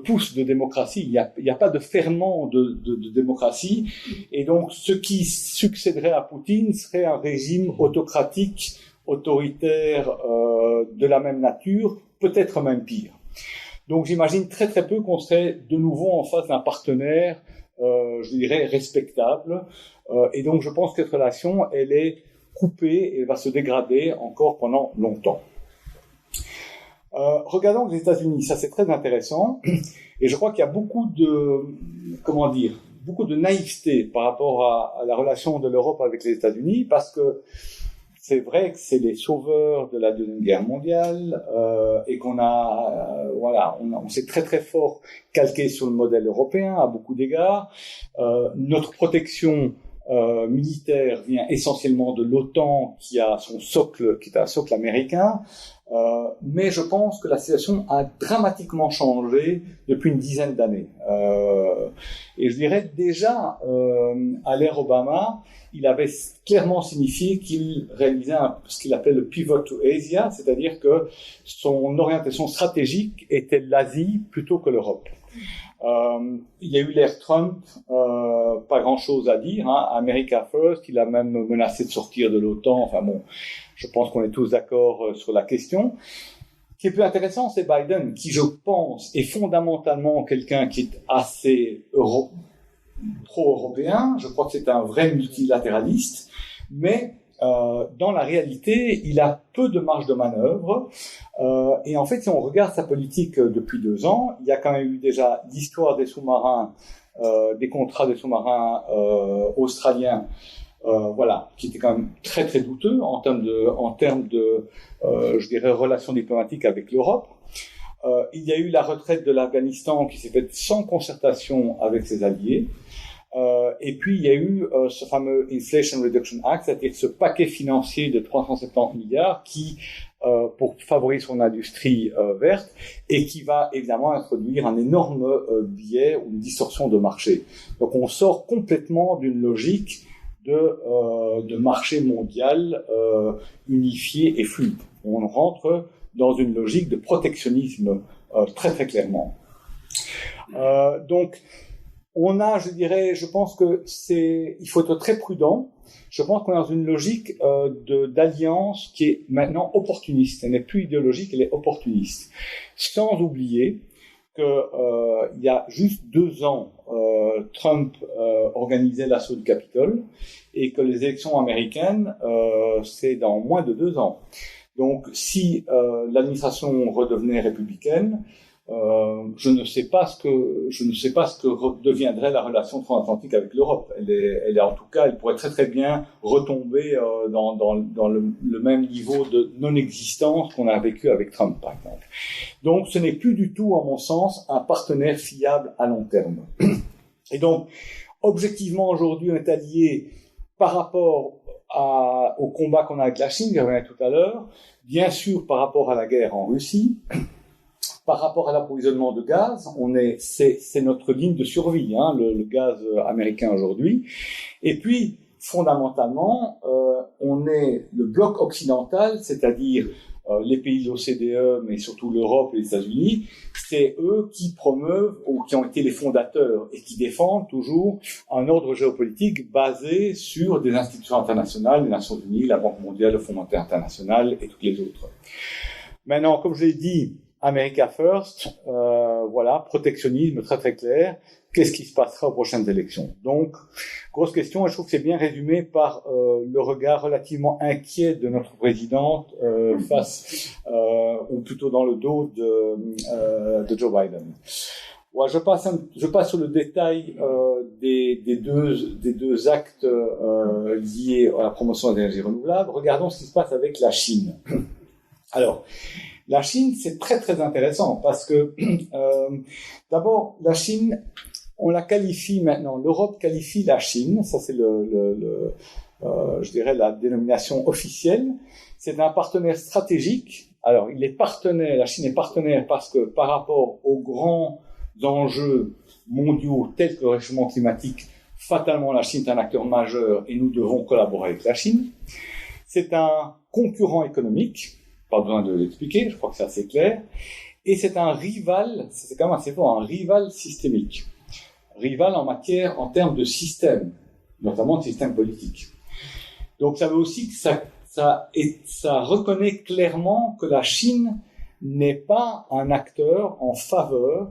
S1: pouces de démocratie. Il y a pas de ferment de démocratie, et donc ce qui succéderait à Poutine serait un régime autocratique autoritaires de la même nature, peut-être même pire. Donc j'imagine très très peu qu'on serait de nouveau en face d'un partenaire, je dirais, respectable. Et donc je pense que cette relation, elle est coupée et va se dégrader encore pendant longtemps. Regardons les États-Unis, ça c'est très intéressant. Et je crois qu'il y a beaucoup de naïveté par rapport à la relation de l'Europe avec les États-Unis, parce que c'est vrai que c'est les sauveurs de la Deuxième Guerre mondiale et qu'on on s'est très très fort calqué sur le modèle européen à beaucoup d'égards. Notre protection militaire vient essentiellement de l'OTAN qui a son socle, qui est un socle américain. Mais je pense que la situation a dramatiquement changé depuis une dizaine d'années. Et je dirais déjà, à l'ère Obama, il avait clairement signifié qu'il réalisait ce qu'il appelait le pivot to Asia, c'est-à-dire que son orientation stratégique était l'Asie plutôt que l'Europe. Il y a eu l'ère Trump, pas grand-chose à dire, hein, America First, il a même menacé de sortir de l'OTAN, enfin bon, je pense qu'on est tous d'accord sur la question. Ce qui est plus intéressant, c'est Biden, qui, je pense, est fondamentalement quelqu'un qui est assez pro-européen. Je crois que c'est un vrai multilatéraliste, mais dans la réalité, il a peu de marge de manœuvre. Et en fait, si on regarde sa politique depuis 2 ans, il y a quand même eu déjà l'histoire des sous-marins, des contrats des sous-marins australiens, qui était quand même très très douteux en termes de je dirais, relations diplomatiques avec l'Europe. Il y a eu la retraite de l'Afghanistan qui s'est faite sans concertation avec ses alliés. Et puis il y a eu ce fameux Inflation Reduction Act, c'est-à-dire ce paquet financier de 370 milliards qui, pour favoriser son industrie verte, et qui va évidemment introduire un énorme biais ou une distorsion de marché. Donc on sort complètement d'une logique de marché mondial unifié et fluide. On rentre dans une logique de protectionnisme très très clairement. Donc je pense que il faut être très prudent. Je pense qu'on est dans une logique d'alliance qui est maintenant opportuniste. Elle n'est plus idéologique, elle est opportuniste. Sans oublier que il y a juste 2 ans, Trump organisait l'assaut du Capitole et que les élections américaines, c'est dans moins de 2 ans. Donc, si l'administration redevenait républicaine, je ne sais pas ce que deviendrait la relation transatlantique avec l'Europe. Elle est en tout cas, elle pourrait très très bien retomber dans le même niveau de non-existence qu'on a vécu avec Trump, par exemple. Donc, ce n'est plus du tout, à mon sens, un partenaire fiable à long terme. Et donc, objectivement, aujourd'hui, on est allié par rapport au combat qu'on a avec la Chine, j'y reviens tout à l'heure, bien sûr par rapport à la guerre en Russie, par rapport à l'approvisionnement de gaz, c'est notre ligne de survie, hein, le gaz américain aujourd'hui. Et puis, fondamentalement, on est le bloc occidental, c'est-à-dire les pays de l'OCDE, mais surtout l'Europe et les États-Unis, c'est eux qui promeuvent ou qui ont été les fondateurs et qui défendent toujours un ordre géopolitique basé sur des institutions internationales, les Nations Unies, la Banque mondiale, le Fonds monétaire international et toutes les autres. Maintenant, comme je l'ai dit, America First, protectionnisme très très clair. Qu'est-ce qui se passera aux prochaines élections? Donc, grosse question, et je trouve que c'est bien résumé par le regard relativement inquiet de notre présidente ou plutôt dans le dos de Joe Biden. Ouais, je passe sur le détail des deux actes liés à la promotion des énergies renouvelables. Regardons ce qui se passe avec la Chine. Alors, la Chine, c'est très très intéressant parce que d'abord, la Chine, on la qualifie maintenant, l'Europe qualifie la Chine, ça c'est je dirais la dénomination officielle, c'est un partenaire stratégique. Alors, la Chine est partenaire parce que par rapport aux grands enjeux mondiaux tels que le réchauffement climatique, fatalement la Chine est un acteur majeur et nous devons collaborer avec la Chine. C'est un concurrent économique, pas besoin de l'expliquer, je crois que c'est assez clair. Et c'est un rival, c'est quand même assez fort, un rival systémique. Rival en termes de système, notamment de système politique. Donc ça veut aussi que ça ça reconnaît clairement que la Chine n'est pas un acteur en faveur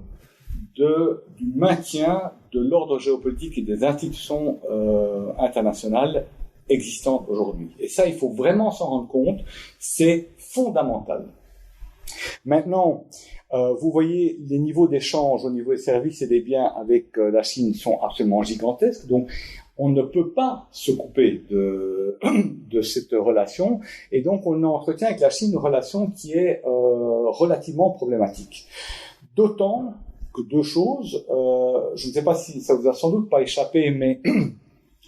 S1: du maintien de l'ordre géopolitique et des institutions internationales existantes aujourd'hui. Et ça, il faut vraiment s'en rendre compte, c'est fondamental. Maintenant, vous voyez, les niveaux d'échange au niveau des services et des biens avec la Chine sont absolument gigantesques, donc on ne peut pas se couper de cette relation, et donc on entretient avec la Chine une relation qui est relativement problématique. D'autant que deux choses, je ne sais pas si ça vous a sans doute pas échappé, mais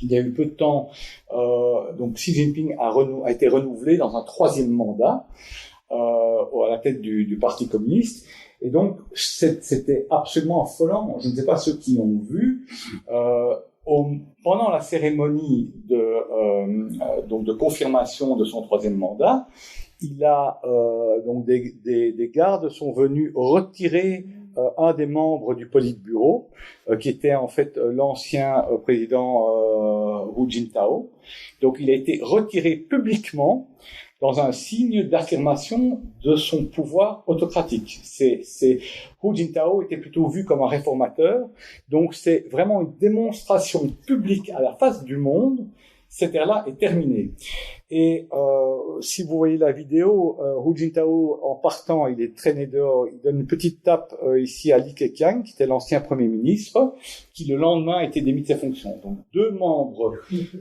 S1: il y a eu peu de temps, donc Xi Jinping a été renouvelé dans un troisième mandat à la tête du Parti communiste, et donc c'était absolument affolant. Je ne sais pas ceux qui ont vu. Pendant la cérémonie de confirmation de son troisième mandat, il a donc des gardes sont venus retirer un des membres du Politburo, qui était en fait l'ancien président Hu Jintao. Donc il a été retiré publiquement dans un signe d'affirmation de son pouvoir autocratique. Hu Jintao était plutôt vu comme un réformateur, donc c'est vraiment une démonstration publique à la face du monde. Cette ère-là est terminée. Et si vous voyez la vidéo, Hu Jintao, en partant, il est traîné dehors, il donne une petite tape ici à Li Keqiang, qui était l'ancien Premier ministre, qui le lendemain était démis de ses fonctions. Donc deux membres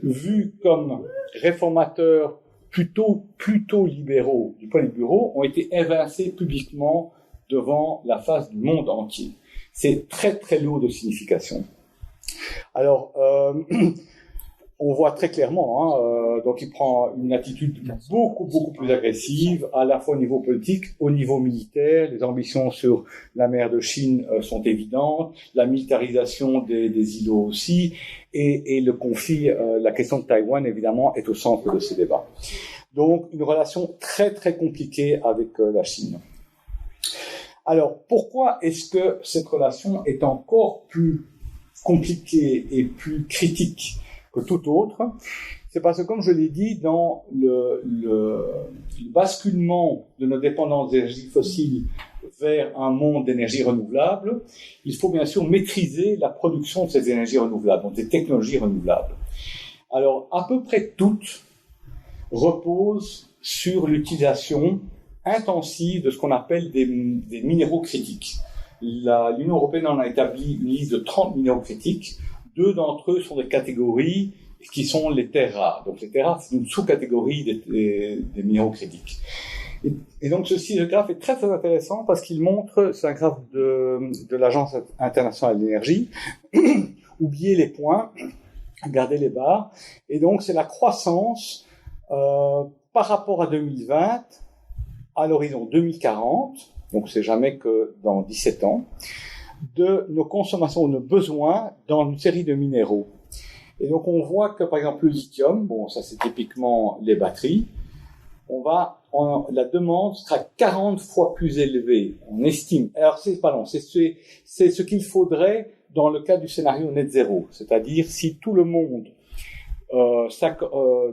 S1: vus comme réformateurs plutôt libéraux du Politburo ont été évincés publiquement devant la face du monde entier. C'est très très lourd de signification. Alors, on voit très clairement, donc il prend une attitude beaucoup plus agressive, à la fois au niveau politique, au niveau militaire. Les ambitions sur la mer de Chine sont évidentes, la militarisation des îlots aussi, et le conflit, la question de Taïwan évidemment est au centre de ces débats. Donc une relation très très compliquée avec la Chine. Alors pourquoi est-ce que cette relation est encore plus compliquée et plus critique que tout autre? C'est parce que, comme je l'ai dit, dans le basculement de nos dépendances d'énergie fossile vers un monde d'énergie renouvelable, il faut bien sûr maîtriser la production de ces énergies renouvelables, donc des technologies renouvelables. Alors, à peu près toutes reposent sur l'utilisation intensive de ce qu'on appelle des minéraux critiques. L'Union européenne en a établi une liste de 30 minéraux critiques. Deux d'entre eux sont des catégories qui sont les terres rares. Donc les terres rares, c'est une sous-catégorie des minéraux critiques. Et donc ce graphe est très très intéressant parce qu'il montre, c'est un graphe de l'Agence internationale de l'énergie, oubliez les points, gardez les barres, et donc c'est la croissance par rapport à 2020 à l'horizon 2040, donc c'est jamais que dans 17 ans, de nos consommations, nos besoins dans une série de minéraux. Et donc on voit que par exemple le lithium, bon ça c'est typiquement les batteries, la demande sera 40 fois plus élevée, on estime. Alors c'est ce qu'il faudrait dans le cas du scénario net zéro, c'est-à-dire si tout le monde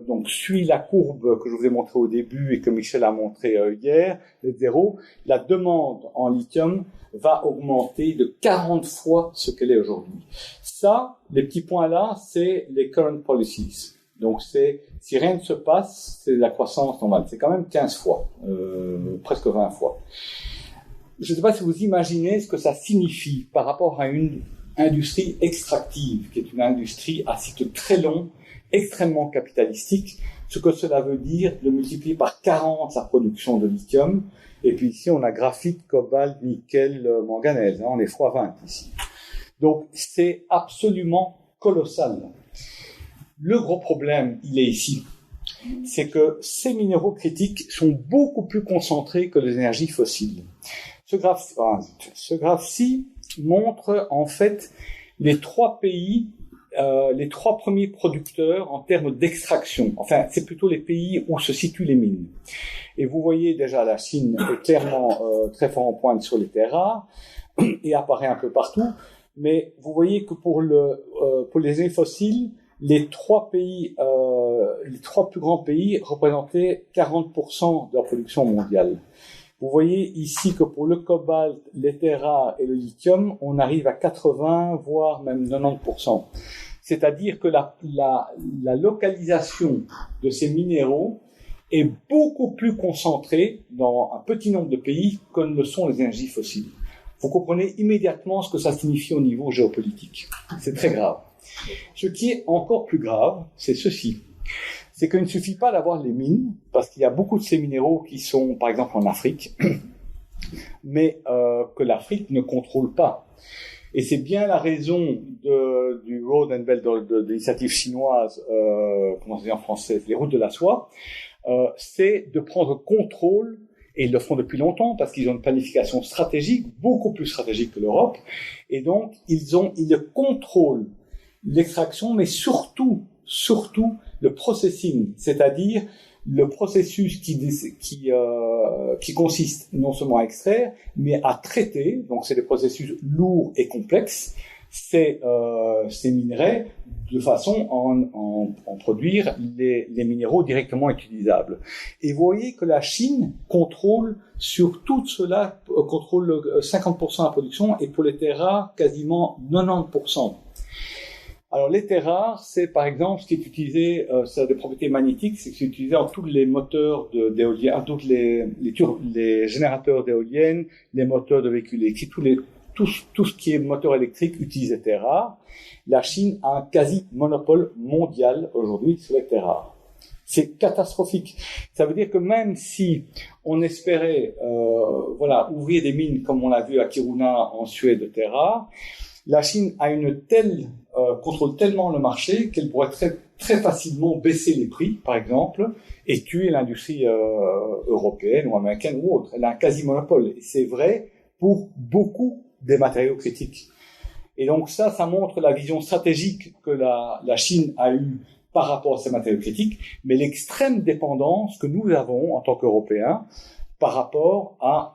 S1: donc suit la courbe que je vous ai montrée au début et que Michel a montré hier, net zéro, la demande en lithium va augmenter de 40 fois ce qu'elle est aujourd'hui. Ça, les petits points là, c'est les current policies. Donc si rien ne se passe, c'est la croissance normale. C'est quand même 15 fois, presque 20 fois. Je ne sais pas si vous imaginez ce que ça signifie par rapport à une industrie extractive, qui est une industrie à cycle très long, extrêmement capitalistique, ce que cela veut dire de multiplier par 40 sa production de lithium. Et puis ici, on a graphite, cobalt, nickel, manganèse. On est x20 ici. Donc, c'est absolument colossal. Le gros problème, il est ici. C'est que ces minéraux critiques sont beaucoup plus concentrés que les énergies fossiles. Ce graphe-ci montre en fait les trois pays, les trois premiers producteurs en termes d'extraction. Enfin, c'est plutôt les pays où se situent les mines. Et vous voyez déjà la Chine est clairement très fort en pointe sur les terres rares et apparaît un peu partout. Mais vous voyez que pour les énergies fossiles, les trois plus grands pays représentaient 40% de la production mondiale. Vous voyez ici que pour le cobalt, les terres rares et le lithium, on arrive à 80, voire même 90%. C'est-à-dire que la localisation de ces minéraux est beaucoup plus concentrée dans un petit nombre de pays que ne le sont les énergies fossiles. Vous comprenez immédiatement ce que ça signifie au niveau géopolitique. C'est très grave. Ce qui est encore plus grave, c'est ceci. C'est qu'il ne suffit pas d'avoir les mines, parce qu'il y a beaucoup de ces minéraux qui sont, par exemple, en Afrique, mais que l'Afrique ne contrôle pas. Et c'est bien la raison du Road and Belt, de l'initiative chinoise, comment on dit en français, les routes de la soie, c'est de prendre contrôle, et ils le font depuis longtemps, parce qu'ils ont une planification stratégique, beaucoup plus stratégique que l'Europe, et donc ils contrôlent l'extraction, mais surtout le processing, c'est-à-dire le processus qui consiste non seulement à extraire, mais à traiter. Donc, c'est des processus lourds et complexes. Ces minerais de façon à en produire les minéraux directement utilisables. Et vous voyez que la Chine contrôle sur tout cela, contrôle 50% de la production, et pour les terres rares, quasiment 90%. Alors, les terres rares, c'est par exemple ce qui est utilisé, ça a des propriétés magnétiques, c'est utilisé dans tous les moteurs d'éoliennes, tous les générateurs d'éoliennes, les moteurs de véhicules électriques, tout ce qui est moteur électrique utilise les terres rares. La Chine a un quasi-monopole mondial aujourd'hui sur les terres rares. C'est catastrophique. Ça veut dire que même si on espérait, ouvrir des mines comme on l'a vu à Kiruna en Suède de terres rares, la Chine a contrôle tellement le marché qu'elle pourrait très, très facilement baisser les prix, par exemple, et tuer l'industrie européenne ou américaine ou autre. Elle a un quasi-monopole. Et c'est vrai pour beaucoup des matériaux critiques. Et donc ça montre la vision stratégique que la Chine a eue par rapport à ces matériaux critiques, mais l'extrême dépendance que nous avons en tant qu'Européens par rapport à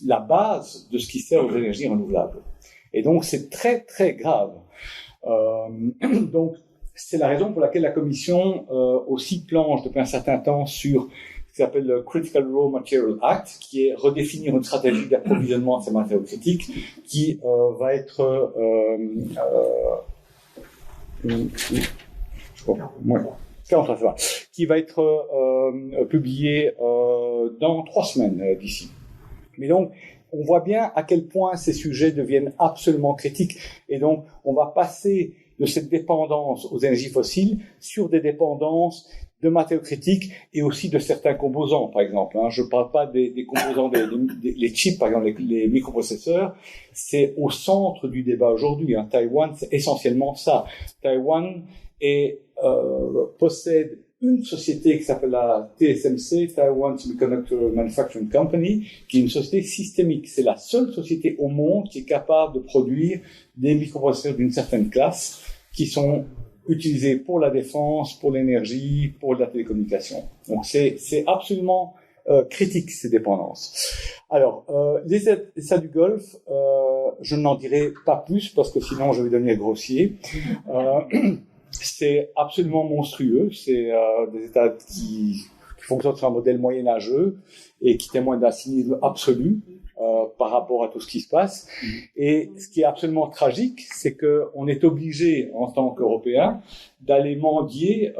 S1: la base de ce qui sert aux énergies renouvelables. Et donc, c'est très, très grave. Donc, c'est la raison pour laquelle la Commission aussi planche depuis un certain temps sur ce qui s'appelle le Critical Raw Material Act, qui est redéfinir une stratégie d'approvisionnement de ces matériaux critiques, qui va être publié dans 3 semaines d'ici. Mais donc, on voit bien à quel point ces sujets deviennent absolument critiques. Et donc, on va passer de cette dépendance aux énergies fossiles sur des dépendances de matériaux critiques et aussi de certains composants, par exemple. Je ne parle pas des composants, les chips, par exemple, les microprocesseurs. C'est au centre du débat aujourd'hui. Taïwan, c'est essentiellement ça. Taïwan possède une société qui s'appelle la TSMC, Taiwan Semiconductor Manufacturing Company, qui est une société systémique. C'est la seule société au monde qui est capable de produire des microprocesseurs d'une certaine classe qui sont utilisés pour la défense, pour l'énergie, pour la télécommunication. Donc c'est absolument critique, ces dépendances. Alors, les États du Golfe, je n'en dirai pas plus parce que sinon je vais devenir grossier. C'est absolument monstrueux. C'est des États qui fonctionnent sur un modèle moyenâgeux et qui témoignent d'un cynisme absolu par rapport à tout ce qui se passe. Et ce qui est absolument tragique, c'est qu'on est obligé, en tant qu'Européens, d'aller mendier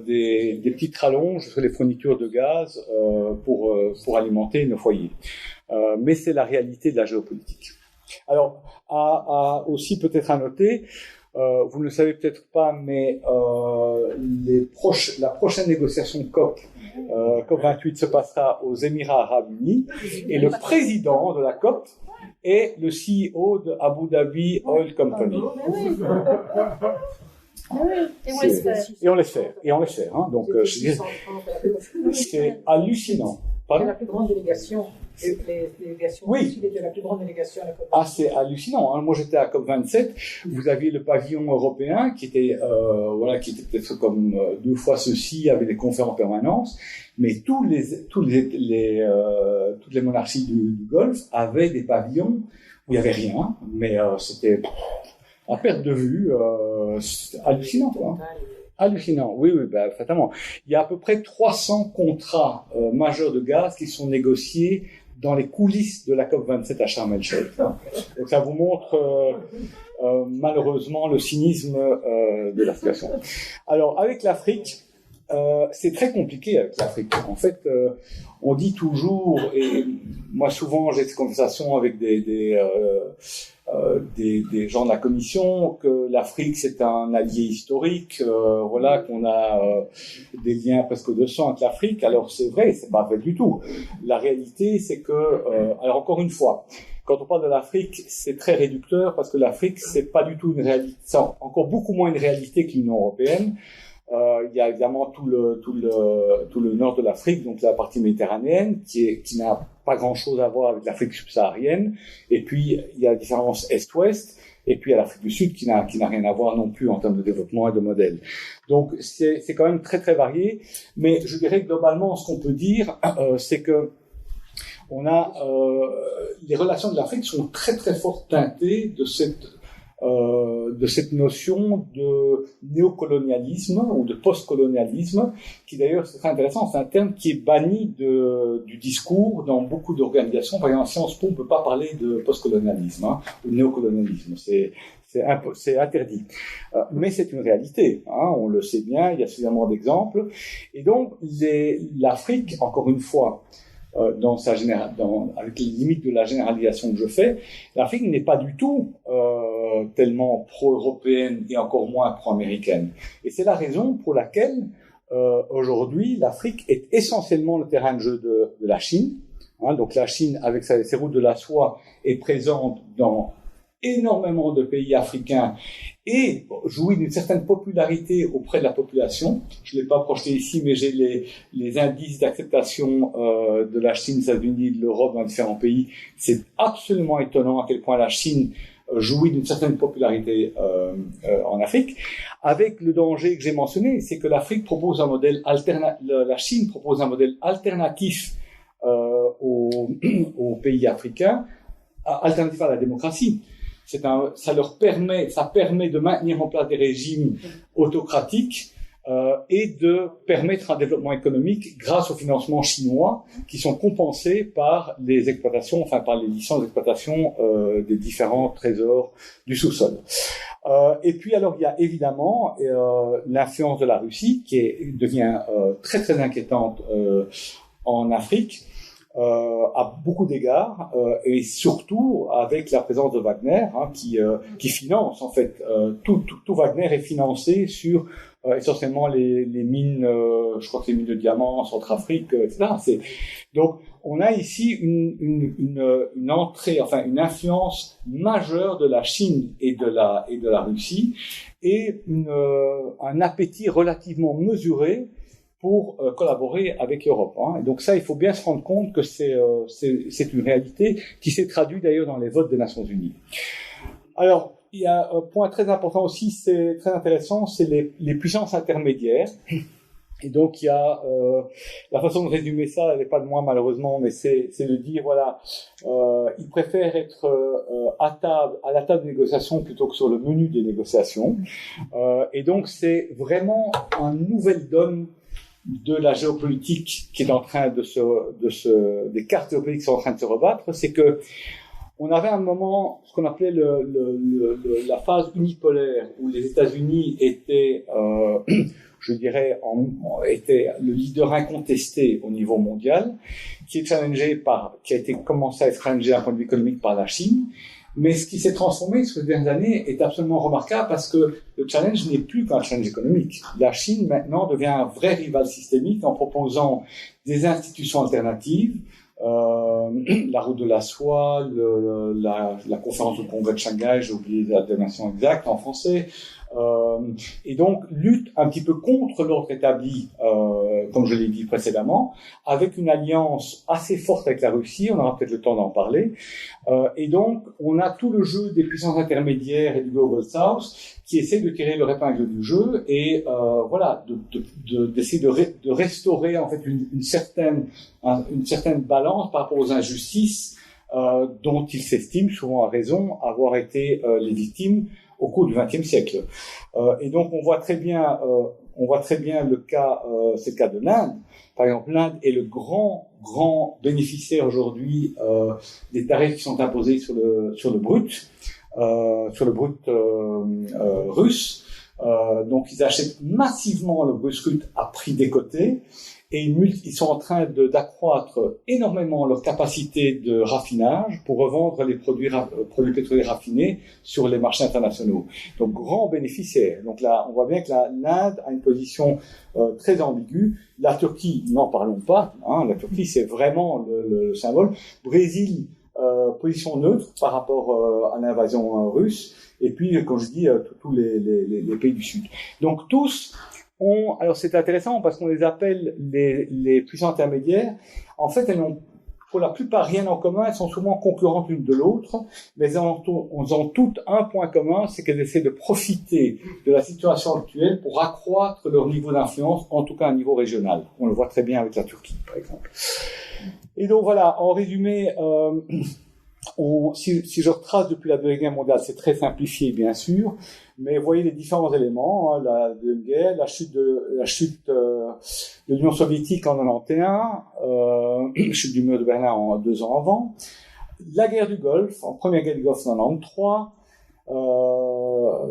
S1: des petites rallonges sur les fournitures de gaz pour alimenter nos foyers. Mais c'est la réalité de la géopolitique. Alors, aussi peut-être à noter, vous ne le savez peut-être pas, mais la prochaine négociation COP 28 se passera aux Émirats Arabes Unis et le président de la COP est le CEO de Abu Dhabi Oil Company. Et on laisse faire. Donc, je dirais, c'est hallucinant.
S2: C'est la plus grande délégation.
S1: Oui.
S2: C'était la plus grande délégation à la COP.
S1: C'est hallucinant. Moi, j'étais à COP27. Vous aviez le pavillon européen qui était peut-être comme 2 fois ceci, avec des conférences en permanence. Mais toutes les monarchies du Golfe avaient des pavillons où il y avait rien. Mais c'était à perte de vue, c'est hallucinant, quoi. Hallucinant, oui, fatalement. Il y a à peu près 300 contrats majeurs de gaz qui sont négociés dans les coulisses de la COP27 à Sharm el-Sheikh. Donc ça vous montre malheureusement le cynisme de la situation. Alors avec l'Afrique, c'est très compliqué avec l'Afrique. En fait, on dit toujours, et moi souvent j'ai des conversations avec des gens de la Commission, que l'Afrique c'est un allié historique, voilà, qu'on a des liens presque de sang avec l'Afrique. Alors c'est vrai, c'est pas vrai du tout. La réalité c'est que, alors encore une fois, quand on parle de l'Afrique, c'est très réducteur parce que l'Afrique c'est pas du tout une réalité, c'est encore beaucoup moins une réalité que l'Union européenne. Il y a évidemment tout le nord de l'Afrique, donc la partie méditerranéenne, qui n'a pas grand-chose à voir avec l'Afrique subsaharienne. Et puis il y a la différence Est-Ouest. Et puis il y a l'Afrique du Sud qui n'a rien à voir non plus en termes de développement et de modèle. Donc c'est quand même très très varié. Mais je dirais que globalement, ce qu'on peut dire, c'est que on a les relations de l'Afrique sont très très fort teintées de cette notion de néocolonialisme ou de postcolonialisme, qui d'ailleurs, c'est très intéressant, c'est un terme qui est banni du discours dans beaucoup d'organisations. Par exemple, en Sciences Po, on ne peut pas parler de postcolonialisme ou de néocolonialisme, c'est interdit. Mais c'est une réalité, on le sait bien, il y a suffisamment d'exemples. Et donc, l'Afrique, encore une fois, avec les limites de la généralisation que je fais, l'Afrique n'est pas du tout tellement pro-européenne et encore moins pro-américaine. Et c'est la raison pour laquelle aujourd'hui l'Afrique est essentiellement le terrain de jeu de la Chine. Donc la Chine, avec ses routes de la soie, est présente dans énormément de pays africains et jouit d'une certaine popularité auprès de la population. Je ne l'ai pas projeté ici, mais j'ai les indices d'acceptation de la Chine, des États-Unis, de l'Europe dans différents pays. C'est absolument étonnant à quel point la Chine jouit d'une certaine popularité en Afrique, avec le danger que j'ai mentionné, c'est que l'Afrique propose un modèle la Chine propose un modèle alternatif aux pays africains, alternatif à la démocratie. Ça permet de maintenir en place des régimes autocratiques et de permettre un développement économique grâce au financement chinois qui sont compensés par les exploitations, par les licences d'exploitation des différents trésors du sous-sol. Et puis alors il y a évidemment l'influence de la Russie qui devient très très inquiétante en Afrique. À beaucoup d'égards, et surtout avec la présence de Wagner, qui finance en fait tout Wagner est financé sur essentiellement les mines, je crois que les mines de diamants en Centrafrique, etc. Donc on a ici une entrée, une influence majeure de la Chine et de la Russie, et un appétit relativement mesuré pour collaborer avec l'Europe. Et donc ça, il faut bien se rendre compte que c'est une réalité qui s'est traduite d'ailleurs dans les votes des Nations Unies. Alors, il y a un point très important aussi, c'est très intéressant, c'est les puissances intermédiaires. Et donc il y a la façon de résumer ça, elle n'est pas de moi malheureusement, mais c'est de dire voilà, ils préfèrent être à la table de négociation plutôt que sur le menu des négociations. Et donc c'est vraiment une nouvelle donne de la géopolitique qui est en train des cartes géopolitiques qui sont en train de se rebattre, c'est que on avait un moment, ce qu'on appelait la phase unipolaire, où les États-Unis étaient, je dirais, étaient le leader incontesté au niveau mondial, qui a été commencé à être challengé d'un point de vue économique par la Chine. Mais ce qui s'est transformé ces dernières années est absolument remarquable parce que le challenge n'est plus qu'un challenge économique. La Chine maintenant devient un vrai rival systémique en proposant des institutions alternatives, la route de la soie, la conférence du congrès de Shanghai, j'ai oublié la dénomination exacte en français, et donc lutte un petit peu contre l'ordre établi, comme je l'ai dit précédemment, avec une alliance assez forte avec la Russie, on aura peut-être le temps d'en parler, et donc on a tout le jeu des puissances intermédiaires et du Global South qui essaie de tirer le épingle du jeu et d'essayer de restaurer en fait une certaine balance par rapport aux injustices dont ils s'estiment souvent à raison avoir été les victimes au cours du XXe siècle. Et donc on voit très bien le cas, c'est le cas de l'Inde. Par exemple, l'Inde est le grand bénéficiaire aujourd'hui des tarifs qui sont imposés sur le brut russe. Donc ils achètent massivement le brut russe à prix décoté. Et ils sont en train d'accroître énormément leur capacité de raffinage pour revendre les produits pétroliers raffinés sur les marchés internationaux. Donc, grand bénéficiaire. Donc là, on voit bien que l'Inde a une position très ambiguë. La Turquie, n'en parlons pas. Hein, la Turquie, c'est vraiment le symbole. Brésil, position neutre par rapport à l'invasion russe. Et puis, comme je dis, tous les pays du Sud. Donc, tous... Alors c'est intéressant parce qu'on les appelle les puissances intermédiaires. En fait, elles n'ont pour la plupart rien en commun. Elles sont souvent concurrentes l'une de l'autre, mais elles ont toutes un point commun, c'est qu'elles essaient de profiter de la situation actuelle pour accroître leur niveau d'influence, en tout cas à un niveau régional. On le voit très bien avec la Turquie, par exemple. Et donc voilà, en résumé, si je retrace depuis la Deuxième Guerre mondiale, c'est très simplifié bien sûr, mais vous voyez les différents éléments, hein, la Deuxième Guerre, la chute de l'Union soviétique en 91, chute du mur de Berlin 2 ans avant, la guerre du Golfe, en première guerre du Golfe en 93,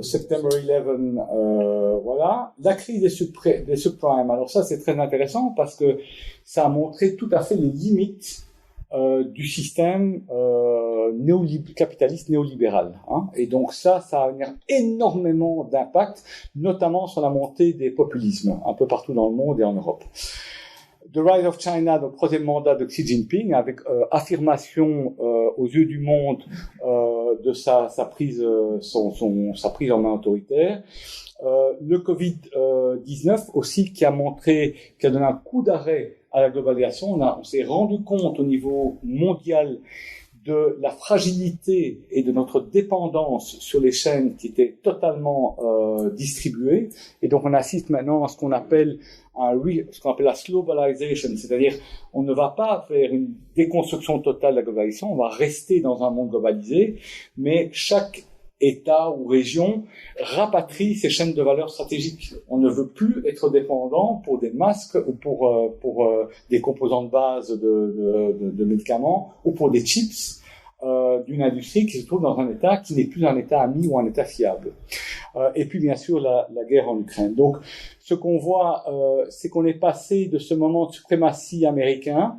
S1: September 11, voilà, la crise des subprimes. Alors ça c'est très intéressant parce que ça a montré tout à fait les limites du système capitaliste néolibéral. Hein. Et donc ça a énormément d'impact, notamment sur la montée des populismes, un peu partout dans le monde et en Europe. The Rise of China, donc troisième mandat de Xi Jinping, avec affirmation aux yeux du monde de sa prise en main autoritaire. Le Covid-19 aussi, qui a donné un coup d'arrêt à la globalisation. On s'est rendu compte au niveau mondial de la fragilité et de notre dépendance sur les chaînes qui étaient totalement distribuées. Et donc on assiste maintenant à ce qu'on appelle la globalization, c'est-à-dire on ne va pas faire une déconstruction totale de la globalisation, on va rester dans un monde globalisé, mais chaque État ou région rapatrie ces chaînes de valeur stratégiques. On ne veut plus être dépendant pour des masques ou pour des composants de base de médicaments ou pour des chips d'une industrie qui se trouve dans un État qui n'est plus un État ami ou un État fiable. Et puis bien sûr la guerre en Ukraine. Donc ce qu'on voit, c'est qu'on est passé de ce moment de suprématie américain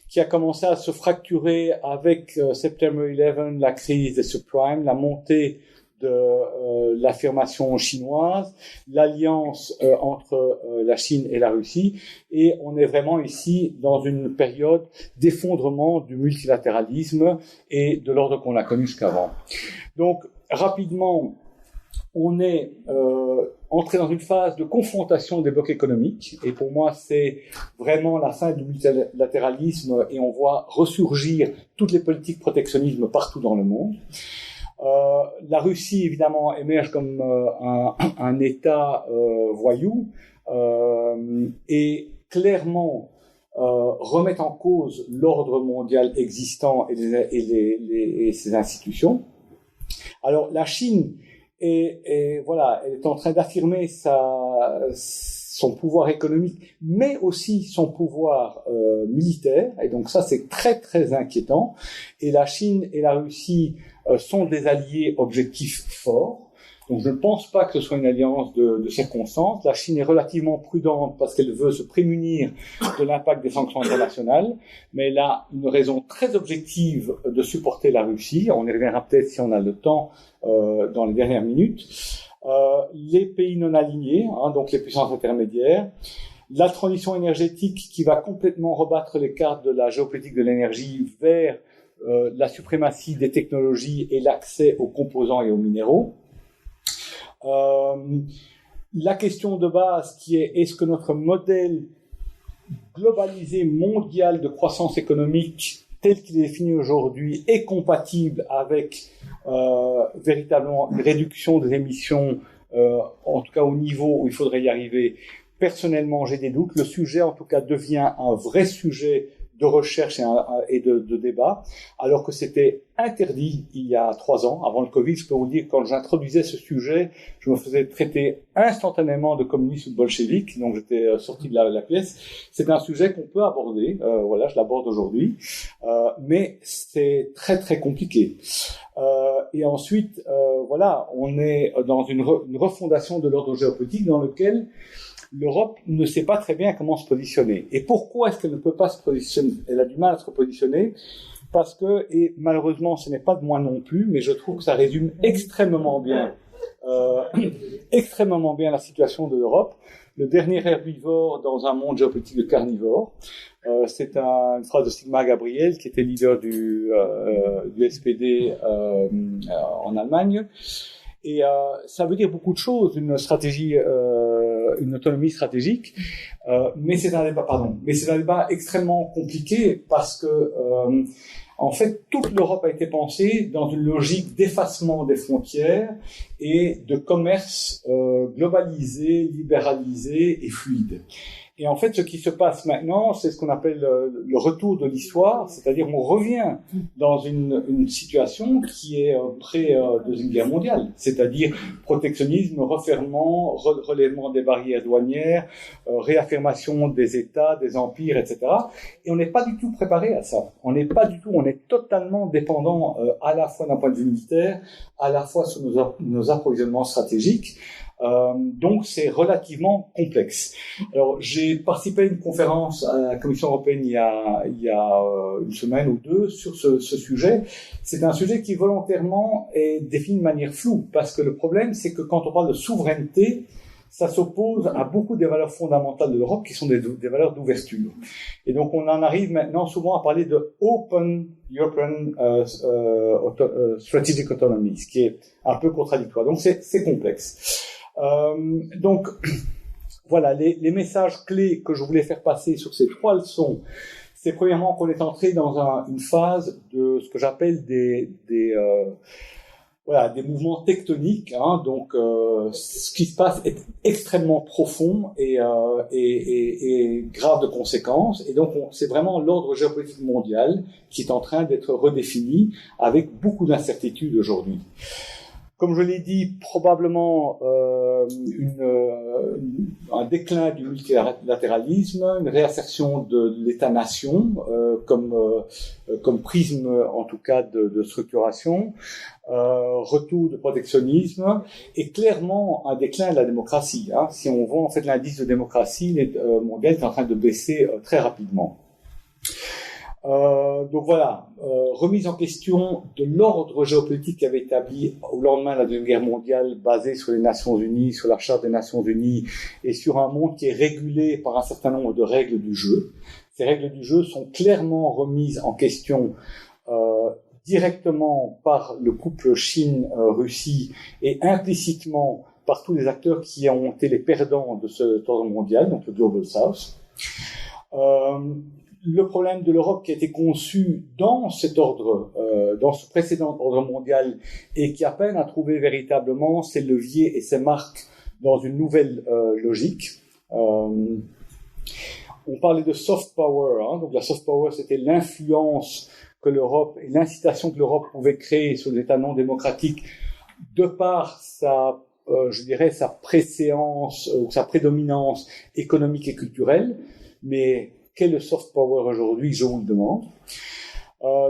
S1: qui a commencé à se fracturer avec September 11, la crise des subprimes, la montée de l'affirmation chinoise, l'alliance entre la Chine et la Russie, et on est vraiment ici dans une période d'effondrement du multilatéralisme et de l'ordre qu'on a connu jusqu'avant. Donc, rapidement, on est entré dans une phase de confrontation des blocs économiques, et pour moi c'est vraiment la fin du multilatéralisme, et on voit ressurgir toutes les politiques protectionnisme partout dans le monde. La Russie évidemment émerge comme un État voyou et clairement remet en cause l'ordre mondial existant et ses institutions. Alors la Chine elle est en train d'affirmer son pouvoir économique, mais aussi son pouvoir militaire, et donc ça c'est très très inquiétant. Et la Chine et la Russie sont des alliés objectifs forts. Donc je ne pense pas que ce soit une alliance de circonstances. La Chine est relativement prudente parce qu'elle veut se prémunir de l'impact des sanctions internationales, mais elle a une raison très objective de supporter la Russie. On y reviendra peut-être si on a le temps dans les dernières minutes. Les pays non alignés, donc les puissances intermédiaires, la transition énergétique qui va complètement rebattre les cartes de la géopolitique de l'énergie vers la suprématie des technologies et l'accès aux composants et aux minéraux. La question de base qui est: est-ce que notre modèle globalisé mondial de croissance économique tel qu'il est défini aujourd'hui est compatible avec véritablement une réduction des émissions, en tout cas au niveau où il faudrait y arriver? Personnellement, j'ai des doutes. Le sujet, en tout cas, devient un vrai sujet de recherche et de débat, alors que c'était interdit il y a 3 ans, avant le Covid. Je peux vous dire, quand j'introduisais ce sujet, je me faisais traiter instantanément de communiste ou de bolchevique, donc j'étais sorti de la pièce. C'est un sujet qu'on peut aborder, voilà, je l'aborde aujourd'hui, mais c'est très très compliqué. Et ensuite, voilà, on est dans une refondation de l'ordre géopolitique dans lequel l'Europe ne sait pas très bien comment se positionner. Et pourquoi est-ce qu'elle ne peut pas se positionner? Elle a du mal à se positionner parce que, et malheureusement ce n'est pas de moi non plus, mais je trouve que ça résume extrêmement bien la situation de l'Europe. Le dernier herbivore dans un monde géopolitique de carnivores. C'est une phrase de Sigmar Gabriel, qui était leader du SPD en Allemagne. Et ça veut dire beaucoup de choses, une stratégie, une autonomie stratégique, mais c'est un débat extrêmement compliqué parce que en fait toute l'Europe a été pensée dans une logique d'effacement des frontières et de commerce globalisé, libéralisé et fluide. Et en fait, ce qui se passe maintenant, c'est ce qu'on appelle le retour de l'histoire, c'est-à-dire on revient dans une situation qui est pré-Deuxième Guerre mondiale, c'est-à-dire protectionnisme, refermement, relèvement des barrières douanières, réaffirmation des États, des empires, etc. Et on n'est pas du tout préparé à ça. On est totalement dépendant à la fois d'un point de vue militaire, à la fois sur nos approvisionnements stratégiques. Donc c'est relativement complexe. Alors j'ai participé à une conférence à la Commission européenne il y a une semaine ou deux sur ce sujet. C'est un sujet qui volontairement est défini de manière floue parce que le problème c'est que quand on parle de souveraineté, ça s'oppose à beaucoup des valeurs fondamentales de l'Europe qui sont des valeurs d'ouverture. Et donc on en arrive maintenant souvent à parler de Open European Strategic Autonomy, ce qui est un peu contradictoire. Donc c'est complexe. Donc voilà, les messages clés que je voulais faire passer sur ces 3 leçons, c'est premièrement qu'on est entré dans une phase de ce que j'appelle des mouvements tectoniques, hein, donc ce qui se passe est extrêmement profond et grave de conséquences, et donc c'est vraiment l'ordre géopolitique mondial qui est en train d'être redéfini avec beaucoup d'incertitudes aujourd'hui. Comme je l'ai dit, probablement un déclin du multilatéralisme, une réassertion de l'État-nation comme prisme, en tout cas, de structuration, retour de protectionnisme et clairement un déclin de la démocratie. Hein. Si on voit en fait l'indice de démocratie mondial est en train de baisser très rapidement. Donc voilà, remise en question de l'ordre géopolitique qui avait établi au lendemain de la Deuxième Guerre mondiale, basé sur les Nations Unies, sur la Charte des Nations Unies, et sur un monde qui est régulé par un certain nombre de règles du jeu. Ces règles du jeu sont clairement remises en question directement par le couple Chine-Russie et implicitement par tous les acteurs qui ont été les perdants de cet ordre mondial, donc le Global South. Le problème de l'Europe qui a été conçu dans cet ordre, dans ce précédent ordre mondial et qui a peine à trouver véritablement ses leviers et ses marques dans une nouvelle logique. On parlait de soft power, hein, donc la soft power c'était l'influence que l'Europe et l'incitation que l'Europe pouvait créer sur les États non démocratiques de par sa préséance ou sa prédominance économique et culturelle, mais qu'est le soft power aujourd'hui, je vous le demande.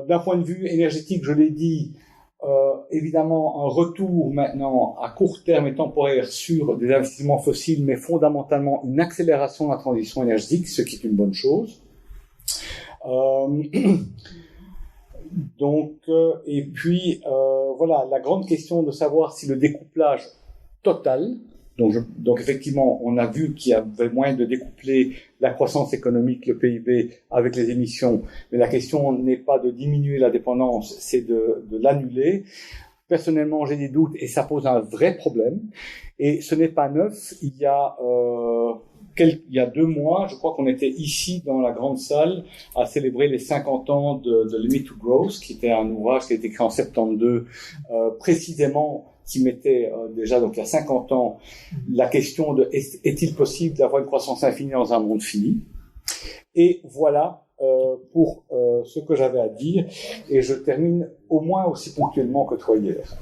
S1: D'un point de vue énergétique, je l'ai dit, évidemment, un retour maintenant à court terme et temporaire sur des investissements fossiles, mais fondamentalement une accélération de la transition énergétique, ce qui est une bonne chose. Donc, et puis, voilà, la grande question de savoir si le découplage total, donc effectivement, on a vu qu'il y avait moyen de découpler la croissance économique, le PIB, avec les émissions. Mais la question n'est pas de diminuer la dépendance, c'est de l'annuler. Personnellement, j'ai des doutes et ça pose un vrai problème. Et ce n'est pas neuf. Il y a 2 mois, je crois qu'on était ici dans la grande salle à célébrer les 50 ans de Limit to Growth, qui était un ouvrage qui a été écrit en 72, précisément qui mettait déjà, donc il y a 50 ans, la question de est-il possible d'avoir une croissance infinie dans un monde fini? Et voilà, pour ce que j'avais à dire, et je termine au moins aussi ponctuellement que toi hier.